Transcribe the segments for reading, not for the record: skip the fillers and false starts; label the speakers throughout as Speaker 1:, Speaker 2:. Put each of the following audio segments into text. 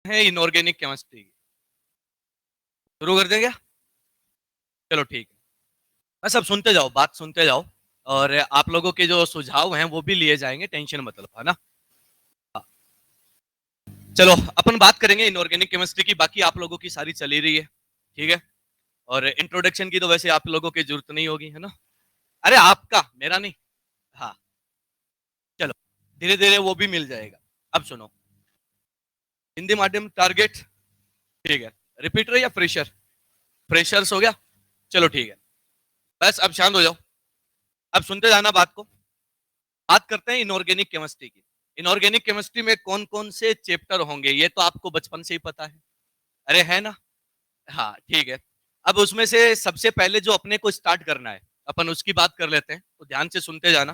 Speaker 1: है inorganic chemistry की। शुरू कर दें क्या? चलो ठीक है। बस अब सुनते जाओ, बात सुनते जाओ, और आप लोगों के जो सुझाव हैं वो भी लिए जाएंगे, टेंशन मत लो, है ना। हाँ। चलो अपन बात करेंगे इनऑर्गेनिक केमिस्ट्री की, बाकी आप लोगों की सारी चली रही है, ठीक है। और इंट्रोडक्शन की तो वैसे आप लोगों की जरूरत नहीं होगी, है ना। अरे आपका, मेरा नहीं। हाँ। चलो, धीरे धीरे वो भी मिल जाएगा। अब सुनो, हिंदी माध्यम टारगेट, ठीक है। रिपीटर या फ्रेशर? फ्रेशर्स हो गया। चलो ठीक है। बस अब शांत हो जाओ, अब सुनते जाना बात को। बात करते हैं इनऑर्गेनिक केमिस्ट्री की। इनऑर्गेनिक केमिस्ट्री में कौन कौन से चैप्टर होंगे ये तो आपको बचपन से ही पता है, अरे है ना। हाँ ठीक है। अब उसमें से सबसे पहले जो अपने को स्टार्ट करना है, अपन उसकी बात कर लेते हैं, तो ध्यान से सुनते जाना।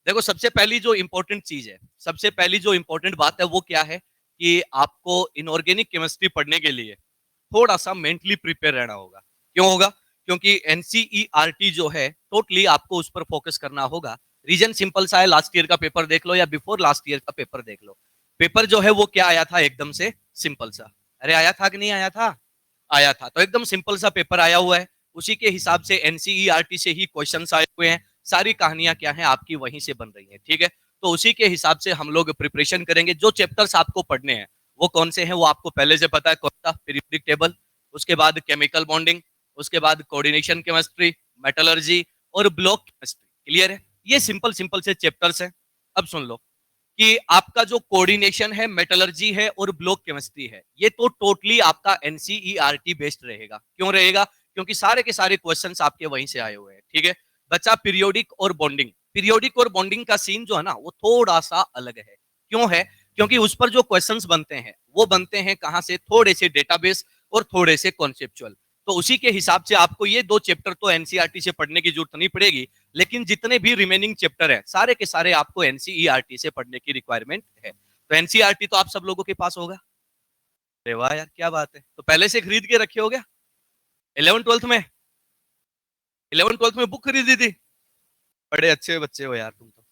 Speaker 1: देखो, सबसे पहली जो इंपॉर्टेंट चीज है, सबसे पहली जो इंपॉर्टेंट बात है वो क्या है कि आपको इनऑर्गेनिक केमिस्ट्री पढ़ने के लिए थोड़ा सा मेंटली प्रिपेयर रहना होगा। क्यों होगा? क्योंकि एनसीईआरटी जो है टोटली आपको उस पर फोकस करना होगा। रीजन सिंपल सा है, लास्ट ईयर का पेपर देख लो या बिफोर लास्ट ईयर का पेपर देख लो। पेपर जो है वो क्या आया था, एकदम से सिंपल सा। अरे आया था कि नहीं आया था? आया था। तो एकदम सिंपल सा पेपर आया हुआ है, उसी के हिसाब से एनसीईआरटी से ही क्वेश्चन आए हुए हैं। सारी कहानियां क्या है आपकी वहीं से बन रही है, ठीक है। तो उसी के हिसाब से हम लोग प्रिपरेशन करेंगे। जो चैप्टर्स आपको पढ़ने हैं वो कौन से हैं वो आपको पहले से पता है। कौन सा? पीरियोडिक टेबल, उसके बाद केमिकल बॉन्डिंग, उसके बाद कोऑर्डिनेशन केमिस्ट्री, मेटलर्जी और ब्लॉक केमिस्ट्री। क्लियर है? ये सिंपल सिंपल से चैप्टर्स हैं। अब सुन लो कि आपका जो कोऑर्डिनेशन है, मेटलर्जी है और ब्लॉक केमिस्ट्री है, ये तो टोटली आपका एनसीईआरटी बेस्ड रहेगा। क्यों रहेगा? क्योंकि सारे के सारे क्वेश्चंस आपके वहीं से आए हुए हैं, ठीक है। बच्चा पीरियोडिक और बॉन्डिंग, पीरियोडिक और बॉन्डिंग का सीन जो है ना वो थोड़ा सा अलग है। क्यों है? क्योंकि उस पर जो क्वेश्चंस बनते हैं वो बनते हैं कहां से, थोड़े से डेटाबेस और थोड़े से कॉन्सेप्चुअल। तो उसी के हिसाब से आपको ये दो चैप्टर तो एनसीईआरटी से पढ़ने की जरूरत नहीं पड़ेगी, लेकिन जितने भी रिमेनिंग चैप्टर है सारे के सारे आपको एनसीईआरटी से पढ़ने की रिक्वायरमेंट है। तो एनसीईआरटी तो आप सब लोगों के पास होगा। अरे वाह यार, क्या बात है। तो पहले से खरीद के रखे हो गया? 11 ट्वेल्थ में? 11 ट्वेल्थ में बुक खरीदी थी? बड़े अच्छे बच्चे हो यार तुम तो।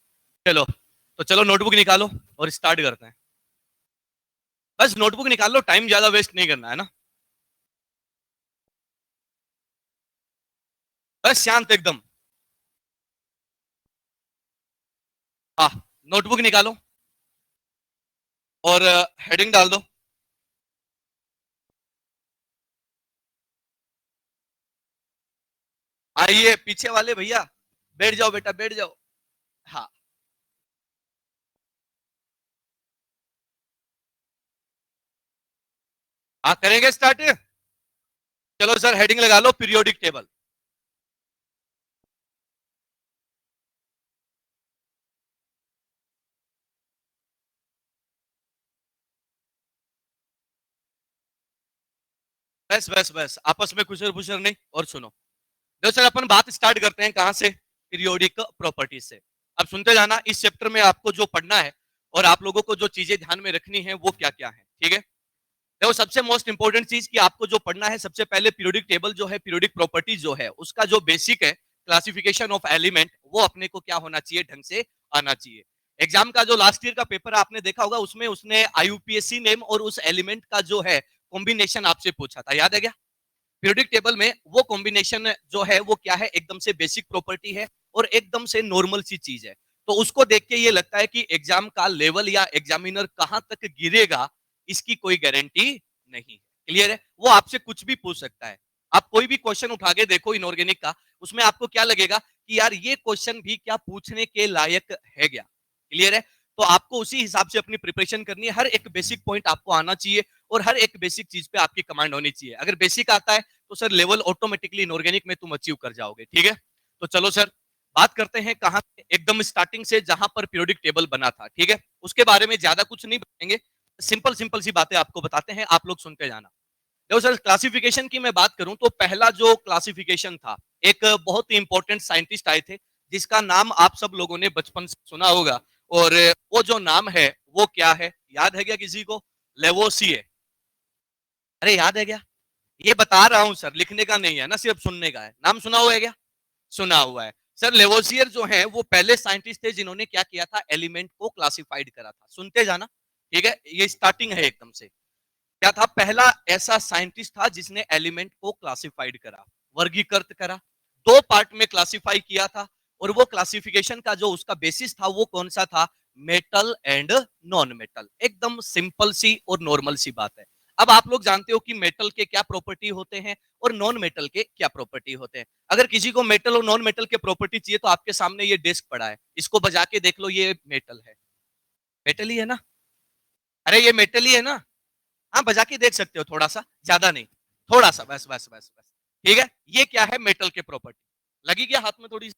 Speaker 1: चलो, तो चलो नोटबुक निकालो और स्टार्ट करते हैं। बस नोटबुक निकाल लो, टाइम ज्यादा वेस्ट नहीं करना है ना। बस शांत एकदम। हाँ, नोटबुक निकालो और हेडिंग डाल दो। आइए पीछे वाले भैया, बैठ जाओ बेटा, बैठ जाओ। हाँ। हाँ, करेंगे स्टार्ट। चलो सर, हेडिंग लगा लो, पीरियोडिक टेबल। बस बस बस, आपस में खुशर खुशर नहीं। और सुनो, देखो सर, अपन बात स्टार्ट करते हैं कहां से, पीरियोडिक प्रॉपर्टीज से। अब सुनते जाना, इस चैप्टर में आपको जो पढ़ना है और आप लोगों को जो चीजें ध्यान में रखनी है वो क्या क्या है, ठीक है। देखो, सबसे मोस्ट इंपॉर्टेंट चीज कि आपको जो पढ़ना है, सबसे पहले पीरियोडिक टेबल जो है, पीरियोडिक प्रॉपर्टीज जो है, उसका जो बेसिक है, क्लासिफिकेशन ऑफ एलिमेंट, वो अपने को क्या होना चाहिए, ढंग से आना चाहिए। एग्जाम का जो लास्ट ईयर का पेपर आपने देखा होगा, उसमें उसने आईयूपीएससी नेम और उस एलिमेंट का जो है कॉम्बिनेशन आपसे पूछा था, याद है क्या? पीरियोडिक टेबल में वो कॉम्बिनेशन जो है वो क्या है, एकदम से बेसिक प्रॉपर्टी है और एकदम से नॉर्मल सी चीज है। तो उसको देख के ये लगता है कि एग्जाम का लेवल या एग्जामिनर कहां तक गिरेगा, इसकी कोई गारंटी नहीं है। क्लियर है? वो आपसे कुछ भी पूछ सकता है। आप कोई भी क्वेश्चन उठा के देखो इनऑर्गेनिक का, उसमें आपको क्या लगेगा कि यार ये क्वेश्चन भी क्या पूछने के लायक है क्या। क्लियर है? तो आपको उसी हिसाब से अपनी प्रिपरेशन करनी है। हर एक बेसिक पॉइंट आपको आना चाहिए और हर एक बेसिक चीज पे आपकी कमांड होनी चाहिए। अगर बेसिक आता है तो सर लेवल ऑटोमेटिकली इनऑर्गेनिक में तुम अचीव कर जाओगे, ठीक है। तो चलो सर, बात करते हैं कहां, एकदम स्टार्टिंग से जहां पर पीरियोडिक टेबल बना था, ठीक है। उसके बारे में ज्यादा कुछ नहीं बताएंगे, सिंपल सिंपल सी बातें आपको बताते हैं, आप लोग सुनते जाना। देखो सर, क्लासिफिकेशन की मैं बात करूं तो पहला जो क्लासिफिकेशन था, एक बहुत ही इंपॉर्टेंट साइंटिस्ट आए थे जिसका नाम आप सब लोगों ने बचपन से सुना होगा। और वो जो नाम है वो क्या है, याद है क्या किसी को? लेवोसिए। अरे याद है क्या? ये बता रहा हूं सर, लिखने का नहीं है ना, सिर्फ सुनने का है। नाम सुना हुआ है क्या? सुना हुआ है। सर लेवोसियर जो है वो पहले साइंटिस्ट थे जिन्होंने क्या किया था, एलिमेंट को क्लासिफाइड करा था। सुनते जाना, ठीक है। ये स्टार्टिंग है एकदम से। क्या था? पहला ऐसा साइंटिस्ट था जिसने एलिमेंट को क्लासिफाइड करा, वर्गीकृत करा, दो पार्ट में क्लासिफाई किया था। और वो क्लासिफिकेशन का जो उसका बेसिस था वो कौन सा था? Metal and non metal. एकदम सिंपल सी और नॉर्मल सी बात है। अब आप लोग जानते हो कि मेटल के क्या प्रॉपर्टी होते हैं और नॉन मेटल के क्या प्रॉपर्टी होते हैं। अगर किसी को मेटल और नॉन मेटल के प्रॉपर्टी चाहिए तो आपके सामने ये डिस्क पड़ा है, इसको बजा के देख लो, ये मेटल है। मेटल ही है ना? अरे ये मेटल ही है ना? हाँ, बजा के देख सकते हो, थोड़ा सा, ज्यादा नहीं, थोड़ा सा, बस बस बस बस। ठीक है, ये क्या है? मेटल के प्रॉपर्टी। लगी क्या हाथ में थोड़ी सी?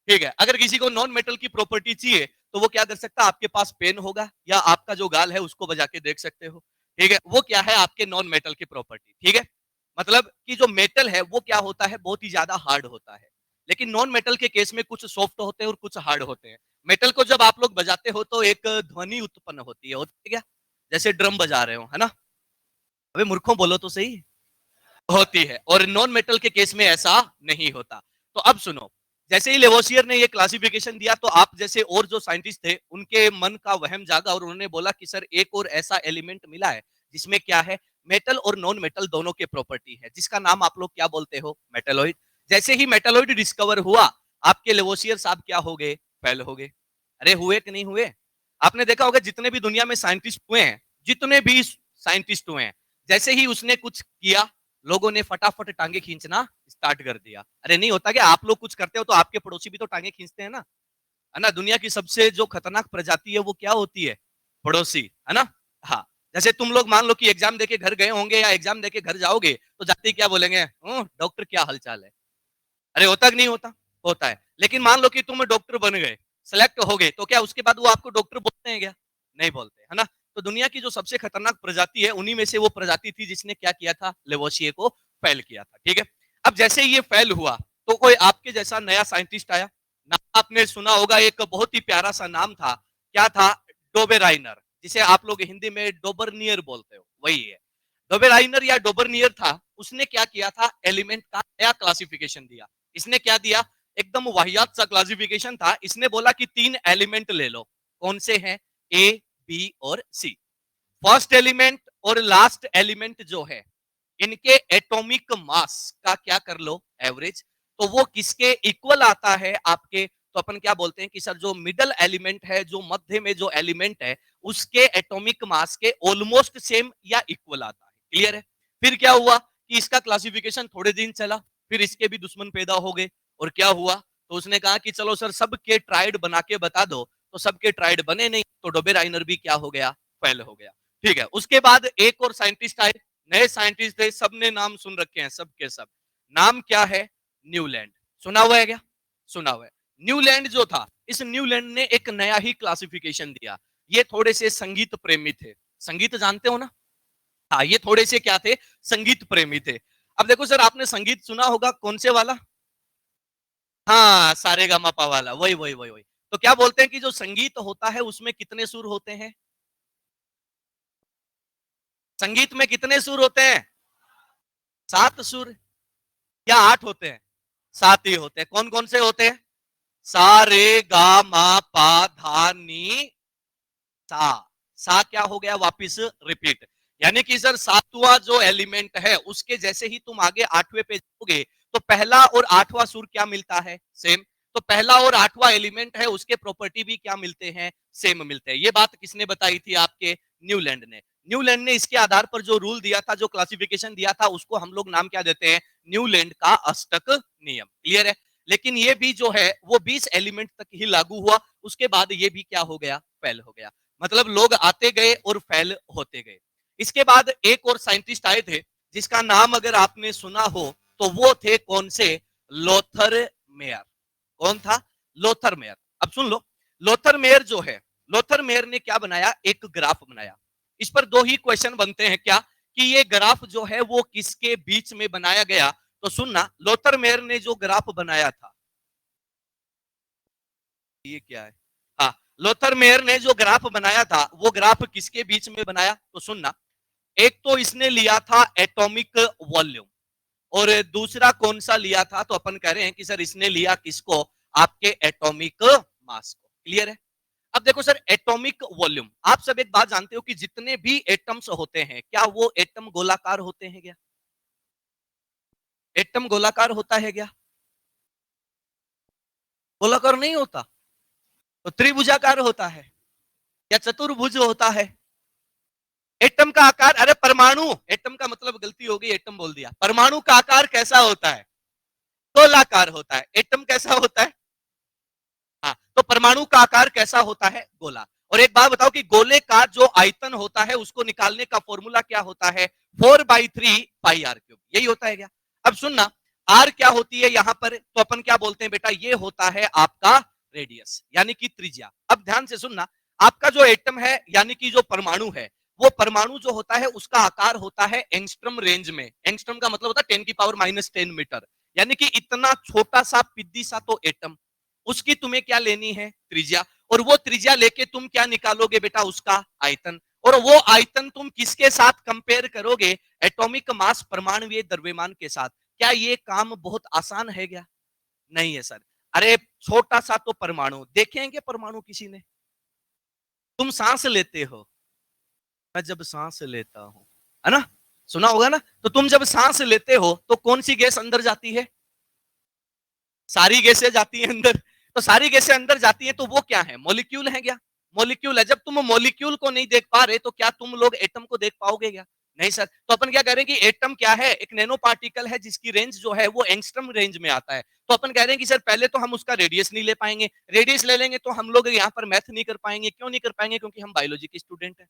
Speaker 1: ठीक है, अगर किसी को नॉन मेटल की प्रॉपर्टी चाहिए तो वो क्या कर सकता है? आपके पास पेन होगा या आपका जो गाल है उसको बजा के देख सकते हो। ठीक है, वो क्या है? आपके नॉन मेटल की प्रॉपर्टी। ठीक है, मतलब कि जो मेटल है वो क्या होता है? बहुत ही ज्यादा हार्ड होता है। लेकिन नॉन मेटल के केस में कुछ सॉफ्ट होते हैं और कुछ हार्ड होते हैं। मेटल को जब आप लोग बजाते हो तो एक ध्वनि उत्पन्न होती है, होती है क्या? जैसे ड्रम बजा रहे हो, है ना? अबे मूर्खों, बोलो तो सही। होती है। और नॉन मेटल के केस में ऐसा नहीं होता। तो अब सुनो, जैसे ही लेवोसियर ने ये क्लासिफिकेशन दिया तो आप जैसे और जो साइंटिस्ट थे उनके मन का वहम जागा और उन्होंने बोला कि सर एक और ऐसा एलिमेंट मिला है जिसमें क्या है? मेटल और नॉन मेटल दोनों के प्रॉपर्टी है, जिसका नाम आप लोग क्या बोलते हो? मेटलॉइड। जैसे ही मेटलॉइड डिस्कवर हुआ, आपके लेवोसियर साहब क्या हो गए? फेल हो गए। अरे हुए कि नहीं हुए? आपने देखा होगा जितने भी दुनिया में साइंटिस्ट हुए हैं, जितने भी साइंटिस्ट हुए हैं, जैसे ही उसने कुछ किया, लोगों ने फटाफट टांगे खींचना स्टार्ट कर दिया। अरे नहीं होता कि आप लोग कुछ करते हो तो आपके पड़ोसी भी तो टांगे खींचते हैं ना? है ना? दुनिया की सबसे जो खतरनाक प्रजाति है वो क्या होती है? पड़ोसी, है ना? हाँ। जैसे तुम लोग मान लो कि एग्जाम देके घर गए होंगे या एग्जाम देके घर जाओगे तो जाते ही क्या बोलेंगे? डॉक्टर क्या हालचाल है? अरे होता कि नहीं होता? होता है। लेकिन मान लो कि तुम डॉक्टर बन गए, सेलेक्ट हो गए, तो क्या उसके बाद वो आपको डॉक्टर बोलते हैं क्या? नहीं बोलते, है ना? तो दुनिया की जो सबसे खतरनाक प्रजाति है उन्हीं में से वो प्रजाति थी जिसने क्या किया था? लेवोसिए को फेल किया था। ठीक है, अब जैसे ये फेल हुआ तो कोई आपके जैसा नया साइंटिस्ट आया। नाम आपने सुना होगा, एक बहुत ही प्यारा सा नाम था। क्या था? डोबेराइनर, जिसे आप लोग हिंदी में डोबरनियर बोलते हो, वही है। डोबेराइनर या डोबरनियर था। उसने क्या किया था? एलिमेंट का नया क्लासिफिकेशन दिया। इसने क्या दिया? एकदम वाहियात सा क्लासिफिकेशन था। इसने बोला कि तीन एलिमेंट ले लो। कौन से हैं? ए, बी और सी। फर्स्ट एलिमेंट और लास्ट एलिमेंट जो है, इनके एटॉमिक मास का क्या कर लो? एवरेज। तो वो किसके इक्वल आता है आपके? तो अपन क्या बोलते हैं कि सर जो मिडल एलिमेंट है, जो मध्य में जो एलिमेंट है, उसके एटॉमिक मास के ऑलमोस्ट सेम या इक्वल आता है। क्लियर है? फिर क्या हुआ कि इसका क्लासिफिकेशन थोड़े दिन चला, फिर इसके भी दुश्मन पैदा हो गए। और क्या हुआ? तो उसने कहा कि चलो सर सबके ट्राइड बना के बता दो। तो सबके ट्राइड बने नहीं, तो डोबेराइनर भी क्या हो गया? फेल हो गया। ठीक है, उसके बाद एक और साइंटिस्ट आए, नए साइंटिस्ट थे, सबने नाम सुन रखे हैं, सब के सब। नाम क्या है? न्यूलैंड। सुना हुआ है क्या? सुना हुआ है। न्यूलैंड जो था, इस न्यूलैंड ने एक नया ही क्लासिफिकेशन दिया। ये थोड़े से संगीत प्रेमी थे। संगीत जानते हो ना? हाँ, ये थोड़े से क्या थे? संगीत प्रेमी थे। अब देखो सर, आपने संगीत सुना होगा, कौन से वाला? हाँ, सारे गामा पा वाला, वही वही वही वही। तो क्या बोलते हैं कि जो संगीत होता है उसमें कितने सुर होते हैं? संगीत में कितने सुर होते हैं? सात सुर या आठ होते हैं? सात ही होते हैं। कौन कौन से होते हैं? सा रे गा मा पा धा नी सा। सा क्या हो गया? वापिस रिपीट। यानी कि सर सातवां जो एलिमेंट है उसके जैसे ही तुम आगे आठवें पे जाओगे तो पहला और आठवां सुर क्या मिलता है? सेम। तो पहला और आठवां एलिमेंट है उसके प्रॉपर्टी भी क्या मिलते हैं? सेम मिलते हैं। ये बात किसने बताई थी? आपके न्यूलैंड ने। न्यूलैंड ने इसके आधार पर जो रूल दिया था, जो क्लासिफिकेशन दिया था, उसको हम लोग नाम क्या देते हैं? न्यूलैंड का अष्टक नियम। क्लियर है? लेकिन ये भी जो है वो 20 एलिमेंट तक ही लागू हुआ। उसके बाद ये भी क्या हो गया? फेल हो गया। मतलब लोग आते गए और फेल होते गए। इसके बाद एक और साइंटिस्ट आए थे जिसका नाम अगर आपने सुना हो तो वो थे कौन से? Lothar Meyer. कौन था? Lothar Meyer. अब सुन लो, लोथर मेयर जो है, लोथर मेयर ने क्या बनाया? एक ग्राफ बनाया। इस पर दो ही क्वेश्चन बनते हैं क्या? कि ये ग्राफ जो है वो किसके बीच में बनाया गया? तो सुनना, लोथर मेयर ने जो ग्राफ बनाया था, ये क्या है? हाँ, लोथर मेयर ने जो ग्राफ बनाया था वो ग्राफ किसके बीच में बनाया? तो सुनना, एक तो इसने लिया था एटॉमिक वॉल्यूम, और दूसरा कौन सा लिया था? तो अपन कह रहे हैं कि सर इसने लिया किसको? आपके एटॉमिक मास को। क्लियर है? अब देखो सर, एटॉमिक वॉल्यूम, आप सब एक बात जानते हो कि जितने भी एटम्स होते हैं, क्या वो एटम गोलाकार होते हैं क्या? एटम गोलाकार होता है क्या? गोलाकार नहीं होता, तो त्रिभुजाकार होता है या चतुर्भुज होता है। एटम का आकार, अरे परमाणु, एटम का मतलब गलती हो गई, एटम बोल दिया। परमाणु का आकार कैसा होता है? गोलाकार होता है। एटम कैसा होता है? हाँ, तो परमाणु का आकार कैसा होता है? गोला। और एक बात बताओ कि गोले का जो आयतन होता है उसको निकालने का फॉर्मूला क्या होता है? 4/3 पाई r क्यूब, यही होता है क्या? अब सुनना, आर क्या होती है यहां पर, तो अपन क्या बोलते हैं बेटा, ये होता है आपका रेडियस यानी कि त्रिज्या। अब ध्यान से सुनना, आपका जो एटम है यानी कि जो परमाणु है, वो परमाणु जो होता है उसका आकार होता है एंगस्ट्रम रेंज में। एंगस्ट्रम का मतलब होता है 10⁻⁻10 मीटर, यानी कि इतना छोटा सा पिद्दी सा तो एटम, उसकी तुम्हें क्या लेनी है? त्रिज्या। और वो त्रिज्या लेके तुम क्या निकालोगे बेटा? उसका आयतन। और वो आयतन तुम किसके साथ कंपेयर करोगे? एटॉमिक मास, परमाणुीय द्रव्यमान के साथ। क्या ये काम बहुत आसान है क्या? नहीं है सर। अरे छोटा सा तो परमाणु, देखेंगे परमाणु किसी ने? तुम सांस लेते हो, मैं जब सांस लेता हूं, है ना, सुना होगा ना, तो तुम जब सांस लेते हो तो कौन सी गैस अंदर जाती है? सारी गैसें जाती हैं अंदर। तो सारी गैसें अंदर जाती हैं, तो वो क्या है? मॉलिक्यूल है क्या? मॉलिक्यूल है। जब तुम मॉलिक्यूल को नहीं देख पा रहे तो क्या तुम लोग एटम को देख पाओगे क्या? नहीं सर। तो अपन क्या कह रहे हैं कि एटम क्या है? एक नैनो पार्टिकल है जिसकी रेंज जो है वो एंगस्ट्रम रेंज में आता है। तो अपन कह रहे हैं कि सर पहले तो हम उसका रेडियस नहीं ले पाएंगे, रेडियस ले लेंगे तो हम लोग यहाँ पर मैथ नहीं कर पाएंगे। क्यों नहीं कर पाएंगे? क्योंकि हम बायोलॉजी के स्टूडेंट हैं।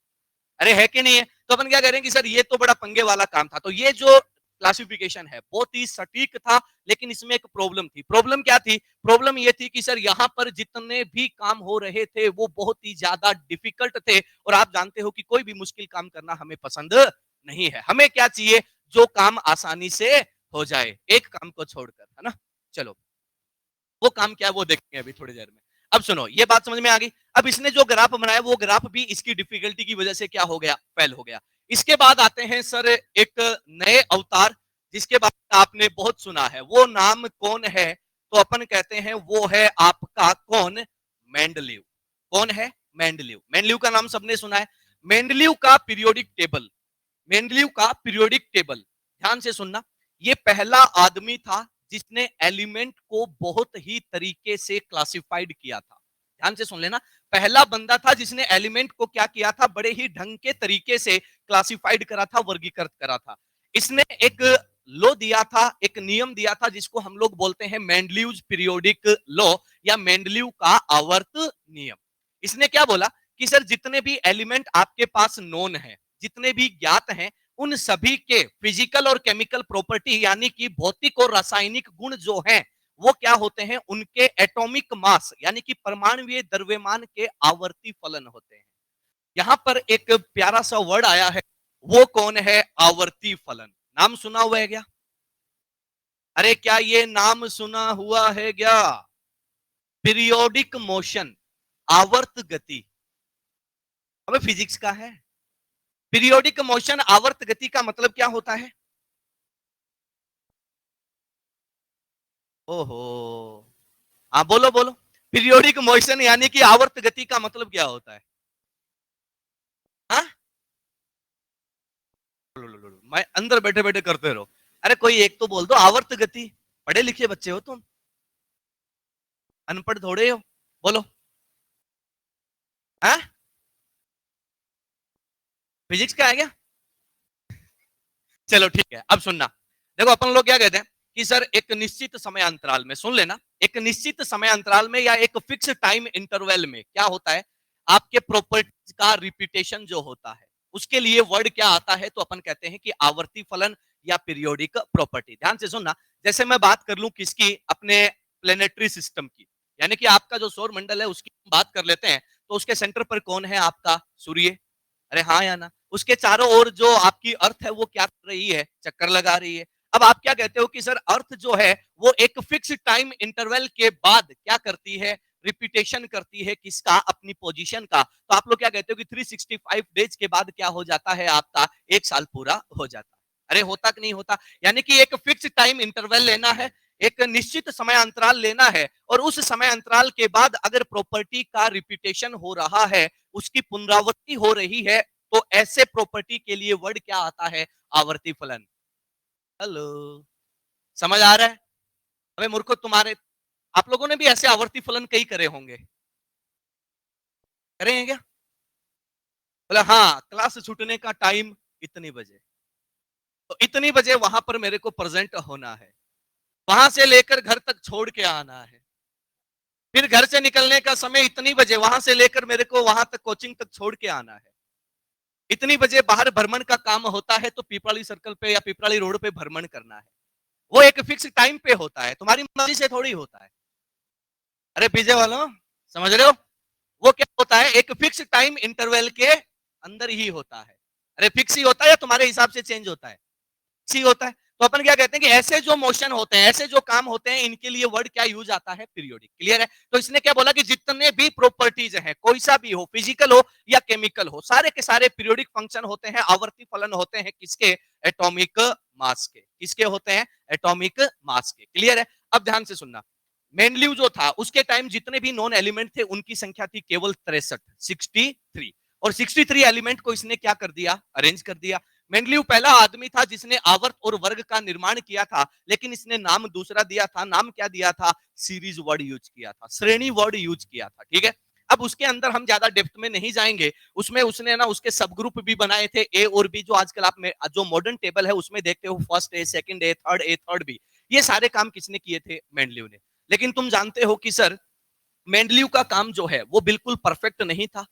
Speaker 1: अरे है कि नहीं है? तो अपन क्या कह रहे हैं कि सर ये तो बड़ा पंगे वाला काम था। तो ये जो क्लासिफिकेशन है बहुत ही सटीक था, लेकिन इसमें एक प्रॉब्लम थी। प्रॉब्लम क्या थी? प्रॉब्लम ये थी कि सर यहाँ पर जितने भी काम हो रहे थे वो बहुत ही ज्यादा डिफिकल्ट थे। और आप जानते हो कि कोई भी मुश्किल काम करना हमें पसंद नहीं है। हमें क्या चाहिए? जो काम आसानी से हो जाए, एक काम को छोड़कर, है ना। चलो, वो काम क्या है वो देखेंगे अभी थोड़ी देर में। अब सुनो, ये बात समझ में आ गई। अब इसने जो ग्राफ बनाया वो ग्राफ भी इसकी डिफिकल्टी की वजह से क्या हो गया? फेल हो गया। इसके बाद आते हैं सर एक नए अवतार, जिसके बारे में आपने बहुत सुना है। वो नाम कौन है? तो अपन कहते हैं वो है आपका कौन? मेंडलीव। कौन है? मेंडलीव। मेंडलीव का नाम सबने सुना है। मेंडलीव का पीरियोडिक टेबल, मेंडलीव का पीरियोडिक टेबल, ध्यान से सुनना, ये पहला आदमी था जिसने एलिमेंट को बहुत ही तरीके से क्लासिफाइड किया था। ध्यान से सुन लेना, पहला बंदा था जिसने एलिमेंट को क्या किया था? बड़े ही ढंग के तरीके से क्लासिफाइड करा था, वर्गीकृत करा था। इसने एक लॉ दिया था, एक नियम दिया था जिसको हम लोग बोलते हैं मेंडलीव्स पीरियोडिक लॉ या मेंडलीव का आवर्त नियम। इसने क्या बोला कि सर जितने भी एलिमेंट आपके पास नोन है, जितने भी ज्ञात हैं, उन सभी के फिजिकल और केमिकल प्रॉपर्टी यानी कि भौतिक और रासायनिक गुण जो हैं वो क्या होते हैं? उनके एटॉमिक मास यानी कि परमाणुीय द्रव्यमान के आवर्ती फलन होते हैं। यहां पर एक प्यारा सा वर्ड आया है, वो कौन है? आवर्ती फलन। नाम सुना हुआ है क्या? अरे क्या ये नाम सुना हुआ है क्या? पीरियोडिक मोशन, आवर्त गति। अबे फिजिक्स का है। पीरियोडिक मोशन, आवर्त गति का मतलब क्या होता है? ओहो, हाँ बोलो बोलो। पीरियोडिक मोशन यानी कि आवर्त गति का मतलब क्या होता है? हाँ, मैं अंदर बैठे बैठे करते रहो। अरे कोई एक तो बोल दो आवर्त गति। पढ़े लिखे बच्चे हो तुम, अनपढ़ थोड़े हो। बोलो। हाँ, फिजिक्स का है क्या? चलो ठीक है, अब सुनना। देखो अपन लोग क्या कहते हैं कि सर एक निश्चित समय अंतराल में, सुन लेना, एक निश्चित समय अंतराल में या एक फिक्स टाइम इंटरवल में क्या होता है? आपके प्रॉपर्टीज का रिपीटेशन जो होता है उसके लिए वर्ड क्या आता है? तो अपन कहते हैं कि आवर्ती फलन या पीरियोडिक प्रॉपर्टी। ध्यान से सुनना, जैसे मैं बात कर लूं किसकी? अपने प्लेनेटरी सिस्टम की, यानी कि आपका जो सौर मंडल है उसकी बात कर लेते हैं। तो उसके सेंटर पर कौन है? आपका सूर्य। अरे हाँ या ना? उसके चारों ओर जो आपकी अर्थ है वो क्या कर रही है? चक्कर लगा रही है। अब आप क्या कहते हो कि सर अर्थ जो है वो एक फिक्स टाइम इंटरवल के बाद क्या करती है? रिपीटेशन करती है किसका? अपनी पोजीशन का। तो आप लोग क्या कहते हो कि 365 डेज के बाद क्या हो जाता है? आपका एक साल पूरा हो जाता है। अरे होता कि नहीं होता? यानी कि एक फिक्स टाइम इंटरवल लेना है, एक निश्चित समय अंतराल लेना है और उस समय अंतराल के बाद अगर प्रॉपर्टी का रिपीटेशन हो रहा है, उसकी पुनरावृत्ति हो रही है, तो ऐसे प्रॉपर्टी के लिए वर्ड क्या आता है? आवर्ती फलन। हेलो, समझ आ रहा है? अबे मूर्खों, तुम्हारे आप लोगों ने भी ऐसे आवर्ती फलन कई करे होंगे, करे हैं क्या? बोला हाँ, क्लास छूटने का टाइम इतनी बजे, तो इतनी बजे वहां पर मेरे को प्रेजेंट होना है, वहां से लेकर घर तक छोड़ के आना है, फिर घर से निकलने का समय इतनी बजे, वहां से लेकर मेरे को वहां तक कोचिंग तक छोड़ के आना है, इतनी बजे बाहर भ्रमण का काम होता है, तो पिपराली सर्कल पे या पिपराली रोड पे भ्रमण करना है। वो एक फिक्स टाइम पे होता है, तुम्हारी मर्जी से थोड़ी होता है। अरे पीछे वालों, समझ रहे हो? वो क्या होता है? एक फिक्स टाइम इंटरवल के अंदर ही होता है। अरे फिक्स ही होता है या तुम्हारे हिसाब से चेंज होता है? सी होता है। तो अपन क्या कहते हैं कि ऐसे जो मोशन होते हैं, ऐसे जो काम होते हैं, इनके लिए वर्ड क्या यूज आता है? पीरियोडिक। क्लियर है? तो इसने क्या बोला कि जितने भी प्रॉपर्टीज हैं, कोई सा भी हो, फिजिकल हो या केमिकल हो, सारे के सारे पीरियोडिक फंक्शन होते हैं, आवर्ती फलन होते हैं किसके? एटॉमिक मास के। किसके होते हैं? एटॉमिक मास के। क्लियर है? अब ध्यान से सुनना। मेंडलीव जो था उसके टाइम जितने भी नॉन एलिमेंट थे उनकी संख्या थी केवल 63, 63। और 63 एलिमेंट को इसने क्या कर दिया? अरेंज कर दिया। मेंडलीव पहला आदमी था जिसने आवर्त और वर्ग का निर्माण किया था, लेकिन इसने नाम दूसरा दिया था। नाम क्या दिया था? सीरीज वर्ड यूज किया था, श्रेणी वर्ड यूज किया था। ठीक है? अब उसके अंदर हम ज्यादा डेप्थ में नहीं जाएंगे। उसमें उसने ना उसके सब ग्रुप भी बनाए थे, ए और बी, जो आजकल आप में जो मॉडर्न टेबल है उसमें देखते हो, first A, second A, third B. ये सारे काम किसने किए थे? मेंडलीव ने। लेकिन तुम जानते हो कि सर, मेंडलीव का काम जो है वो बिल्कुल परफेक्ट नहीं था।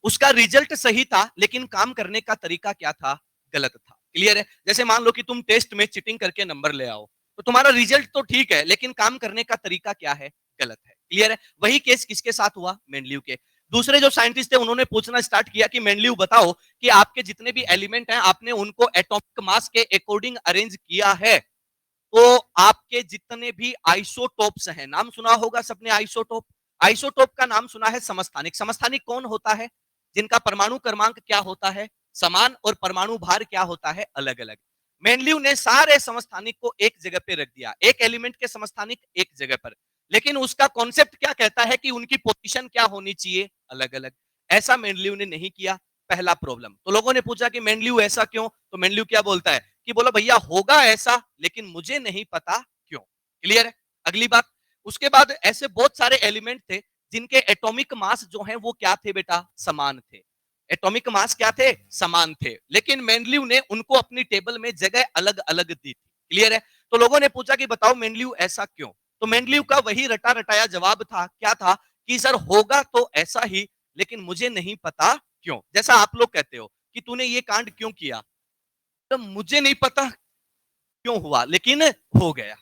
Speaker 1: उसका रिजल्ट सही था, लेकिन काम करने का तरीका क्या था? गलत था। क्लियर है? जैसे मान लो कि तुम टेस्ट में चीटिंग करके नंबर ले आओ, तो तुम्हारा रिजल्ट तो ठीक है, लेकिन काम करने का तरीका क्या है? गलत है। क्लियर है? वही केस किसके साथ हुआ? मेंडलीव के। दूसरे जो साइंटिस्ट थे उन्होंने पूछना स्टार्ट किया कि मेंडलीव बताओ कि आपके जितने भी एलिमेंट हैं आपने उनको एटॉमिक मास के अकॉर्डिंग अरेंज किया है, तो आपके जितने भी आइसोटोप्स हैं, नाम सुना होगा सबने आइसोटोप। आइसोटोप का नाम सुना है समस्थानिक। समस्थानिक कौन होता है? जिनका परमाणु क्रमांक क्या होता है? समान, और परमाणु भार क्या होता है? अलग अलग। मेंडलीव ने सारे समस्थानिक को एक जगह पे रख दिया, एक एलिमेंट के समस्थानिक एक जगह पर, लेकिन उसका कॉन्सेप्ट क्या कहता है कि उनकी पोजीशन क्या होनी चाहिए? अलग अलग। ऐसा मेंडलीव ने नहीं किया। पहला प्रॉब्लम। तो लोगों ने पूछा कि मेंडलीव ऐसा क्यों? तो मेंडलीव क्या बोलता है कि बोलो भैया होगा ऐसा, लेकिन मुझे नहीं पता क्यों। क्लियर है? अगली बात। उसके बाद ऐसे बहुत सारे एलिमेंट थे जिनके एटॉमिक मास जो है वो क्या थे बेटा? समान थे। एटॉमिक मास क्या थे? समान थे, लेकिन मेंडलीव ने उनको अपनी टेबल में जगह अलग अलग दी थी। क्लियर है? तो लोगों ने पूछा कि बताओ मेंडलीव ऐसा क्यों? तो मेंडलीव का वही रटा रटाया जवाब था, क्या था? कि सर होगा तो ऐसा ही, लेकिन मुझे नहीं पता क्यों। जैसा आप लोग कहते हो कि तूने ये कांड क्यों किया, तो मुझे नहीं पता क्यों हुआ, लेकिन हो गया।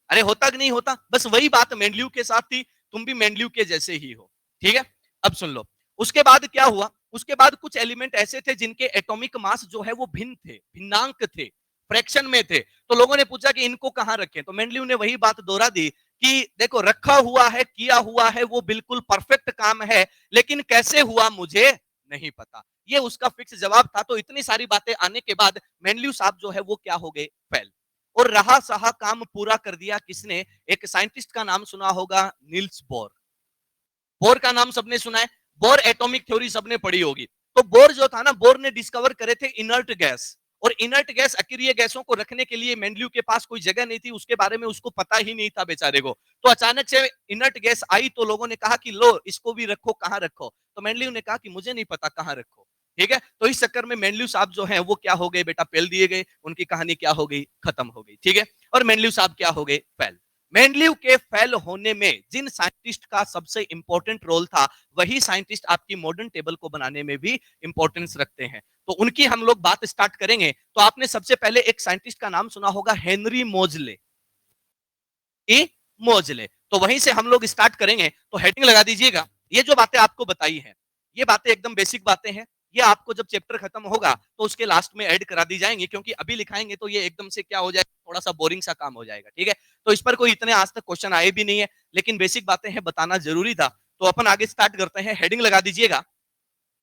Speaker 1: अरे होता कि नहीं होता? बस वही बात मेंडलीव के साथ थी। तुम भी मेंडलीव के जैसे ही हो। ठीक है? अब सुन लो। उसके बाद क्या हुआ? उसके बाद कुछ एलिमेंट ऐसे थे जिनके एटॉमिक मास जो है वो भिन्न थे, भिन्नांक थे, फ्रैक्शन में थे। तो लोगों ने पूछा कि इनको कहां रखें? तो मेंडलीव ने वही बात दोहरा दी कि देखो, रखा हुआ है, किया हुआ है, वो बिल्कुल परफेक्ट काम है, लेकिन कैसे हुआ मुझे नहीं पता। ये उसका फिक्स जवाब था। तो इतनी सारी बातें आने के बाद मेंडलीव साहब जो है वो क्या हो गए? फेल। और रहा सहा काम पूरा कर दिया किसने? एक साइंटिस्ट का नाम सुना होगा, नील्स बोर। बोर का नाम सबने सुना है। बोर एटॉमिक थ्योरी सबने पढ़ी होगी। तो बोर जो था ना, बोर ने डिस्कवर करे थे इनर्ट गैस। और इनर्ट गैस, अक्रिय गैसों को रखने के लिए मेंडलीव के पास कोई जगह नहीं थी, उसके बारे में उसको पता ही नहीं था बेचारे को। तो अचानक से इनर्ट गैस आई, तो लोगों ने कहा कि लो इसको भी रखो, कहां रखो? तो मेंडलीव ने कहा कि मुझे नहीं पता कहां रखो। ठीक है? तो इस चक्कर में मेंडलीव साहब जो हैं वो क्या हो गए बेटा? पेल दिए गए। उनकी कहानी क्या हो गई? खत्म हो गई। ठीक है? और मेंडलीव साहब क्या हो गए? फेल। मेंडलीव के फेल होने में जिन साइंटिस्ट का सबसे इंपॉर्टेंट रोल था, वही साइंटिस्ट आपकी मॉडर्न टेबल को बनाने में भी इंपॉर्टेंस रखते हैं। तो उनकी हम लोग बात स्टार्ट करेंगे। तो आपने सबसे पहले एक साइंटिस्ट का नाम सुना होगा, हेनरी मोजले। ई मोजले। तो वहीं से हम लोग स्टार्ट करेंगे। तो हेडिंग लगा दीजिएगा। ये जो बातें आपको बताई हैं, ये बातें एकदम बेसिक बातें हैं। ये आपको जब चैप्टर खत्म होगा तो उसके लास्ट में ऐड करा दी जाएंगी, क्योंकि अभी लिखाएंगे तो ये एकदम से क्या हो जाएगा? थोड़ा सा बोरिंग सा काम हो जाएगा। ठीक है? तो इस पर कोई इतने आज तक क्वेश्चन आए भी नहीं है, लेकिन बेसिक बातें हैं, बताना जरूरी था। तो अपन आगे स्टार्ट करते हैं। हेडिंग लगा दीजिएगा